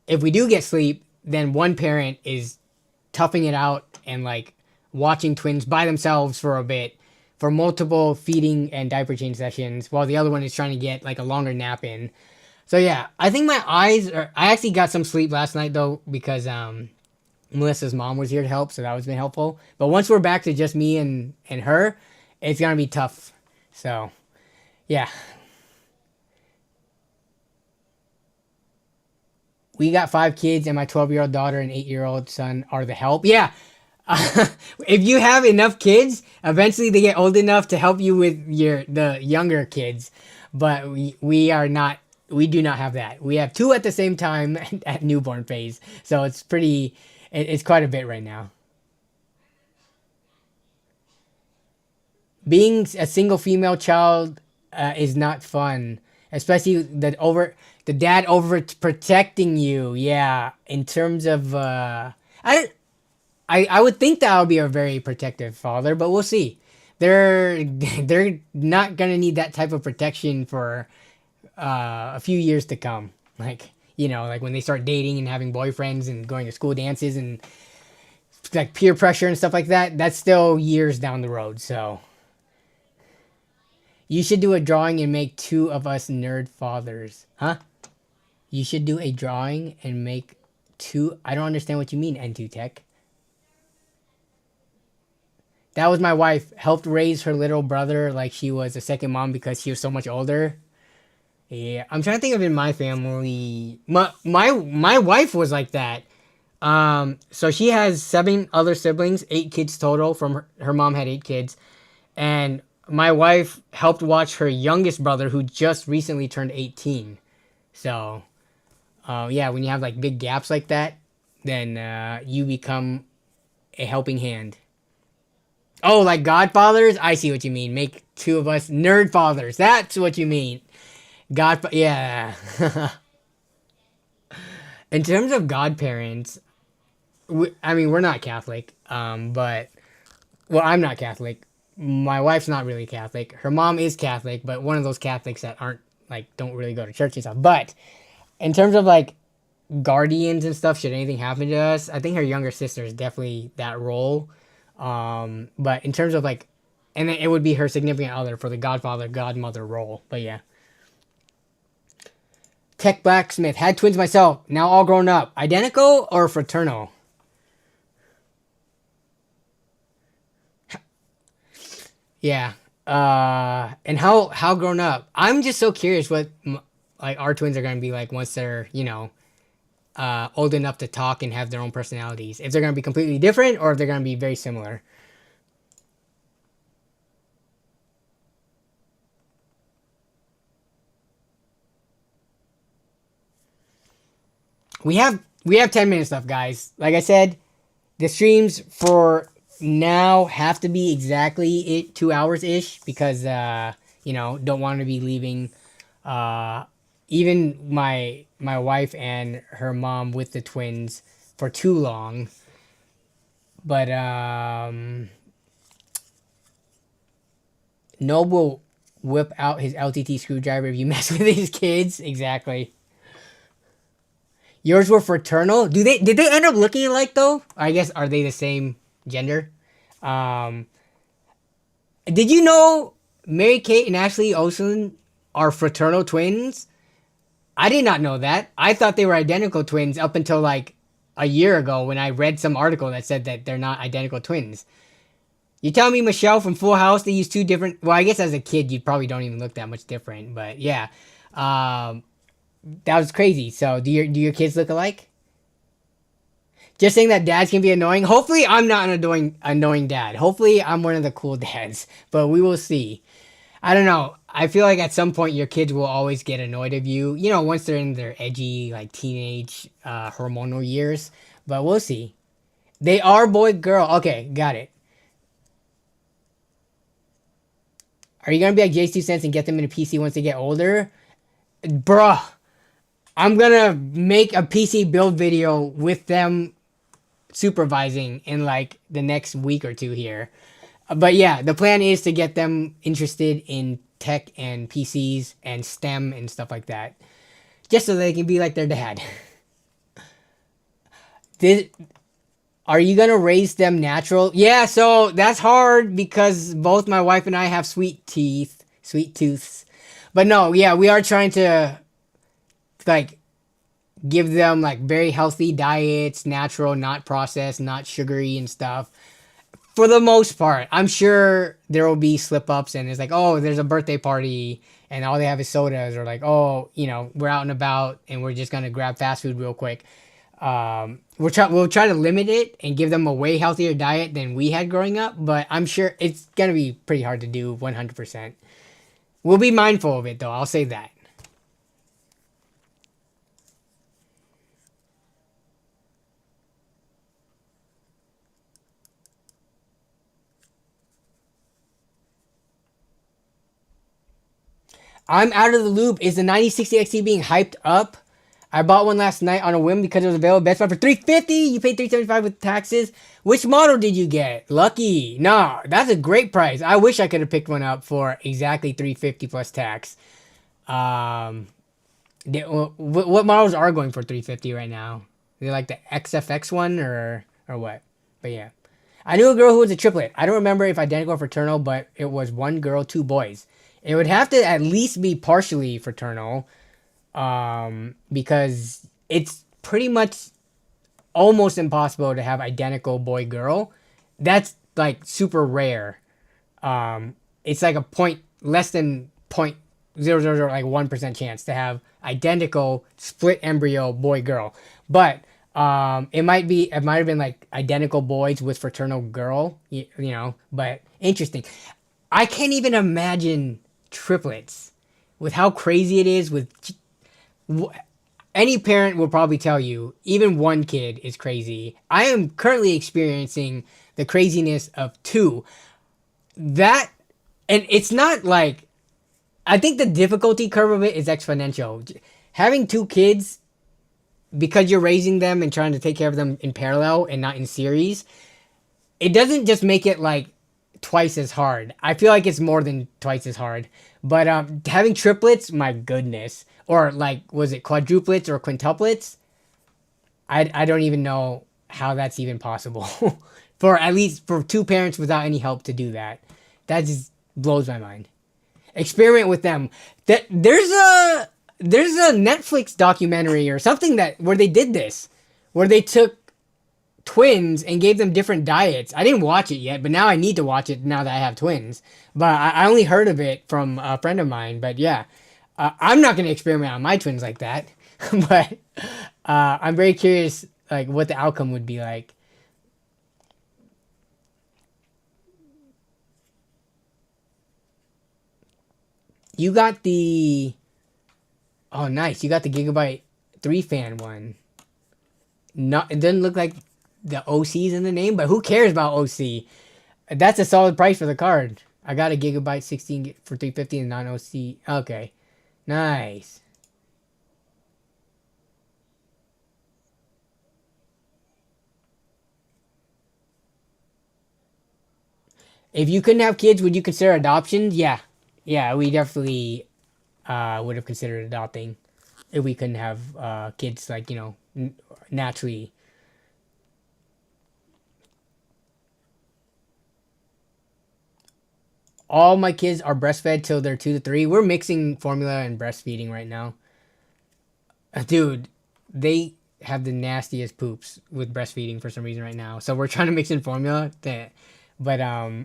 if we do get sleep, then one parent is toughing it out and watching twins by themselves for a bit for multiple feeding and diaper change sessions, while the other one is trying to get a longer nap in. So yeah, I think I actually got some sleep last night though, because Melissa's mom was here to help, so that was been helpful. But once we're back to just me and her, it's gonna be tough. So yeah. We got 5 kids, and my 12-year-old daughter and 8-year-old son are the help. Yeah. If you have enough kids, eventually they get old enough to help you with the younger kids. But we do not have that. We have 2 at the same time at newborn phase. So it's quite a bit right now. Being a single female child is not fun, especially the dad over protecting you. Yeah, in terms of I would think that I would be a very protective father, but we'll see. They're not gonna need that type of protection for a few years to come. Like, you know, like when they start dating and having boyfriends and going to school dances and like peer pressure and stuff like that, that's still years down the road. So you should do a drawing and make two of us nerd fathers. Huh? You should do a drawing and make two. I don't understand what you mean, N2 Tech. That was my wife. Helped raise her little brother like she was a second mom because she was so much older. Yeah, I'm trying to think of in my family. My wife was like that. So she has 7 other siblings, 8 kids total. From her mom had 8 kids, and my wife helped watch her youngest brother who just recently turned 18. So, yeah, when you have like big gaps like that, then you become a helping hand. Oh, like godfathers? I see what you mean. Make two of us nerd fathers. That's what you mean. Yeah. In terms of godparents, I mean, we're not Catholic, but, well, I'm not Catholic. My wife's not really Catholic. Her mom is Catholic, but one of those Catholics that aren't, like, don't really go to church and stuff. But in terms of, like, guardians and stuff, should anything happen to us, I think her younger sister is definitely that role. But in terms of, like, and then it would be her significant other for the godfather, godmother role. But yeah. Tech Blacksmith. Had twins myself. Now all grown up. Identical or fraternal? Yeah. And how grown up? I'm just so curious what like our twins are gonna be like once they're, you know, old enough to talk and have their own personalities. If they're gonna be completely different or if they're gonna be very similar. We have 10 minutes left, guys. Like I said, the streams for now have to be exactly 2 hours ish because you know, don't want to be leaving even my wife and her mom with the twins for too long. But Nob will whip out his LTT screwdriver if you mess with his kids. Exactly. Yours were fraternal. Did they end up looking alike though? I guess are they the same gender? Um, did you know Mary Kate and Ashley Olsen are fraternal twins? I did not know that. I thought they were identical twins up until like a year ago when I read some article that said that they're not identical twins. You tell me Michelle from Full House, they use two different. Well, I guess as a kid you probably don't even look that much different, but yeah. Um, that was crazy. So do your kids look alike? Just saying that dads can be annoying. Hopefully I'm not an annoying dad. Hopefully I'm one of the cool dads. But we will see. I don't know. I feel like at some point your kids will always get annoyed of you. You know, once they're in their edgy, like teenage hormonal years. But we'll see. They are boy girl. Okay, got it. Are you gonna be like J2 and get them in a PC once they get older? Bruh. I'm gonna make a PC build video with them supervising in like the next week or two here. But yeah, the plan is to get them interested in tech and PCs and STEM and stuff like that. Just so they can be like their dad. Are you gonna raise them natural? Yeah, so that's hard because both my wife and I have sweet tooths. But no, yeah, we are trying to like give them like very healthy diets, natural, not processed, not sugary and stuff. For the most part, I'm sure there will be slip ups and it's like, oh, there's a birthday party and all they have is sodas, or like, oh, you know, we're out and about and we're just gonna grab fast food real quick. We'll try to limit it and give them a way healthier diet than we had growing up, but I'm sure it's gonna be pretty hard to do 100%. We'll be mindful of it though, I'll say that. I'm out of the loop. Is the 9060 XT being hyped up? I bought one last night on a whim because it was available Best Buy for $350. You paid $375 with taxes. Which model did you get? Lucky. Nah, that's a great price. I wish I could have picked one up for exactly $350 plus tax. Um, what models are going for 350 right now? They're like the XFX one or what? But yeah, I knew a girl who was a triplet. I don't remember if identical or fraternal, but it was one girl, two boys. It would have to at least be partially fraternal, because it's pretty much almost impossible to have identical boy girl. That's like super rare. It's like a point less than 0.000 like 1% chance to have identical split embryo boy girl. But it might have been like identical boys with fraternal girl, you know. But interesting. I can't even imagine triplets with how crazy it is with any parent will probably tell you even one kid is crazy. I am currently experiencing the craziness of two. That, and it's not like, I think the difficulty curve of it is exponential. Having two kids, because you're raising them and trying to take care of them in parallel and not in series, it doesn't just make it like twice as hard. I feel like it's more than twice as hard. But having triplets, my goodness, or like, was it quadruplets or quintuplets? I don't even know how that's even possible. For at least for two parents without any help to do that. That just blows my mind. Experiment with them. There's a Netflix documentary or something that where they did this, where they took twins and gave them different diets. I didn't watch it yet, but now I need to watch it now that I have twins. But I only heard of it from a friend of mine. But yeah, I'm not going to experiment on my twins like that. But I'm very curious, like what the outcome would be like. You got the Oh, nice. You got the Gigabyte 3 fan one. Not, it doesn't look like the OC's in the name, but who cares about OC? That's a solid price for the card. I got a Gigabyte 16 for 350 and non-OC. Okay. Nice. If you couldn't have kids, would you consider adoption? Yeah. Yeah, we definitely would have considered adopting if we couldn't have kids, like, you know, naturally. All my kids are breastfed till they're 2 to 3. We're mixing formula and breastfeeding right now. Dude, they have the nastiest poops with breastfeeding for some reason right now. So we're trying to mix in formula. But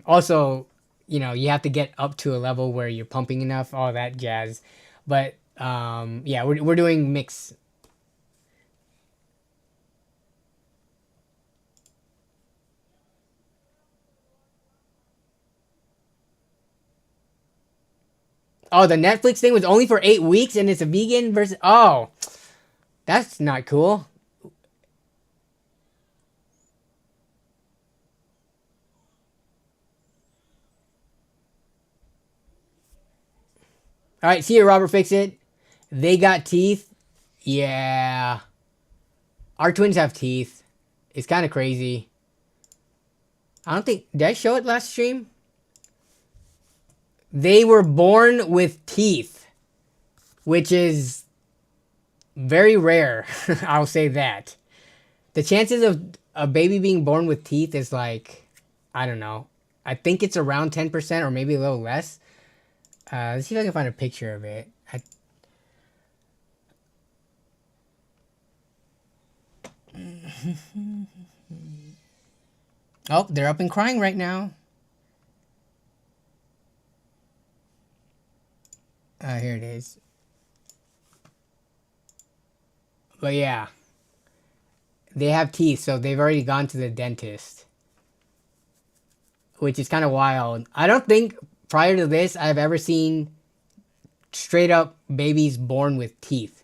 also, you know, you have to get up to a level where you're pumping enough, all that jazz. But yeah, we're doing mix. Oh, the Netflix thing was only for 8 weeks and it's a vegan versus. Oh, that's not cool. All right, see you, Robert. Fix it. They got teeth. Yeah, our twins have teeth. It's kind of crazy. I don't think, did I show it last stream? They were born with teeth, which is very rare. I'll say that. The chances of a baby being born with teeth is like, I don't know. I think it's around 10% or maybe a little less. Let's see if I can find a picture of it. Oh, they're up and crying right now. Here it is. But yeah, they have teeth, so they've already gone to the dentist, which is kind of wild. I don't think prior to this I've ever seen straight up babies born with teeth.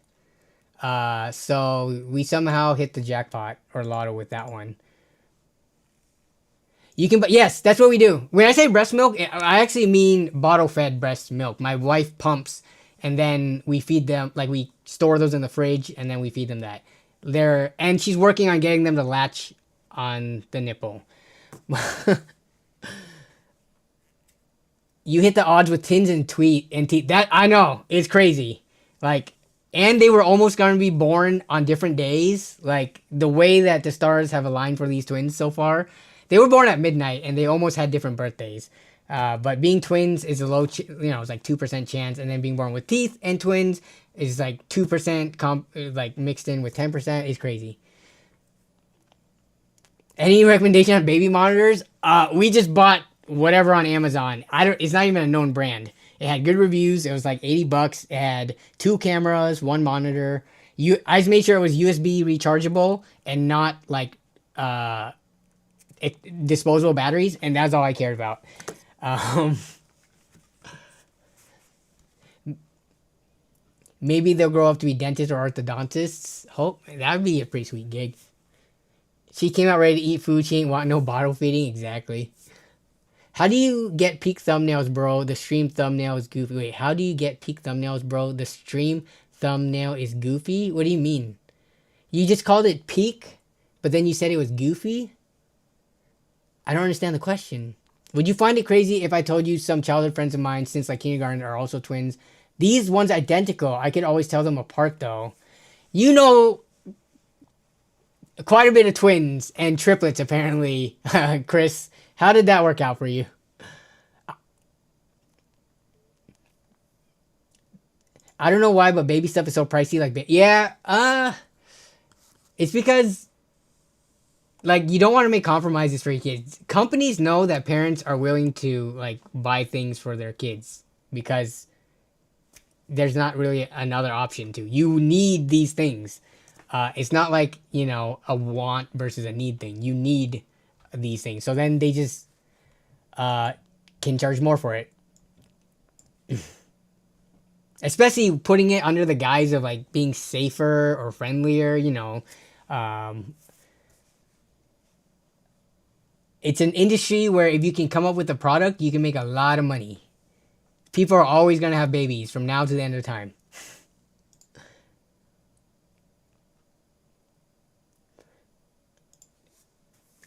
So we somehow hit the jackpot or lotto with that one. You can, but yes, that's what we do. When I say breast milk, I actually mean bottle fed breast milk. My wife pumps, and then we feed them, like we store those in the fridge, and then we feed them that. And she's working on getting them to latch on the nipple. You hit the odds with tins and teeth. That I know it's crazy. Like, and they were almost going to be born on different days. Like the way that the stars have aligned for these twins so far, they were born at midnight and they almost had different birthdays. But being twins is a low, it's like 2% chance, and then being born with teeth and twins is like 2% like mixed in with 10% is crazy. Any recommendation on baby monitors? We just bought whatever on Amazon. It's not even a known brand. It had good reviews. It was like $80. It had 2 cameras, 1 monitor. I just made sure it was USB rechargeable and not like disposable batteries, and that's all I cared about. Maybe they'll grow up to be dentists or orthodontists. Hope that would be a pretty sweet gig. She came out ready to eat food. She ain't want no bottle feeding. Exactly. How do you get peak thumbnails, bro? The stream thumbnail is goofy. Wait, how do you get peak thumbnails, bro? The stream thumbnail is goofy? What do you mean? You just called it peak, but then you said it was goofy? I don't understand the question. Would you find it crazy if I told you some childhood friends of mine since like kindergarten are also twins? These ones identical. I could always tell them apart though. You know quite a bit of twins and triplets apparently, Chris. How did that work out for you? I don't know why, but baby stuff is so pricey. Like, yeah, it's because like you don't want to make compromises for your kids. Companies know that parents are willing to like buy things for their kids because there's not really another option to. You need these things. It's not like, a want versus a need thing. You need these things. So then they just can charge more for it. Especially putting it under the guise of like being safer or friendlier, it's an industry where if you can come up with a product, you can make a lot of money. People are always going to have babies from now to the end of time.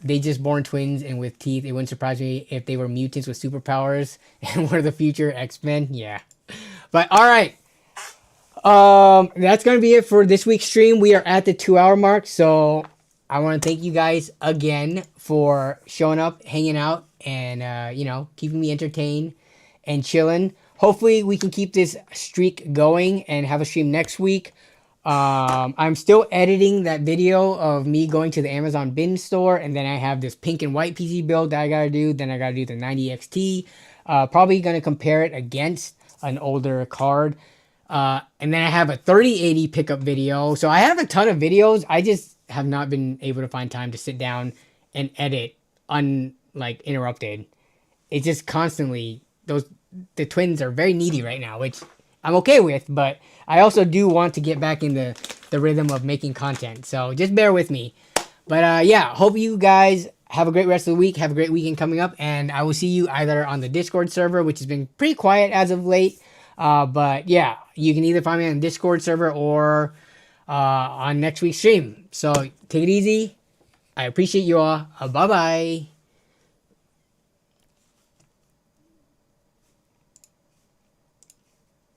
They just born twins and with teeth. It wouldn't surprise me if they were mutants with superpowers and were the future X-Men. Yeah. But all right. That's going to be it for this week's stream. We are at the 2-hour mark. So I want to thank you guys again for showing up, hanging out, and, keeping me entertained and chilling. Hopefully we can keep this streak going and have a stream next week. I'm still editing that video of me going to the Amazon bin store, and then I have this pink and white PC build that I gotta do. Then I gotta do the 90XT. Probably gonna compare it against an older card. And then I have a 3080 pickup video. So I have a ton of videos. I just have not been able to find time to sit down and edit interrupted. It's just constantly the twins are very needy right now, which I'm okay with, but I also do want to get back in the rhythm of making content. So just bear with me. But yeah, hope you guys have a great rest of the week. Have a great weekend coming up. And I will see you either on the Discord server, which has been pretty quiet as of late. But yeah, you can either find me on the Discord server or on next week's stream. So take it easy. I appreciate you all. Bye-bye.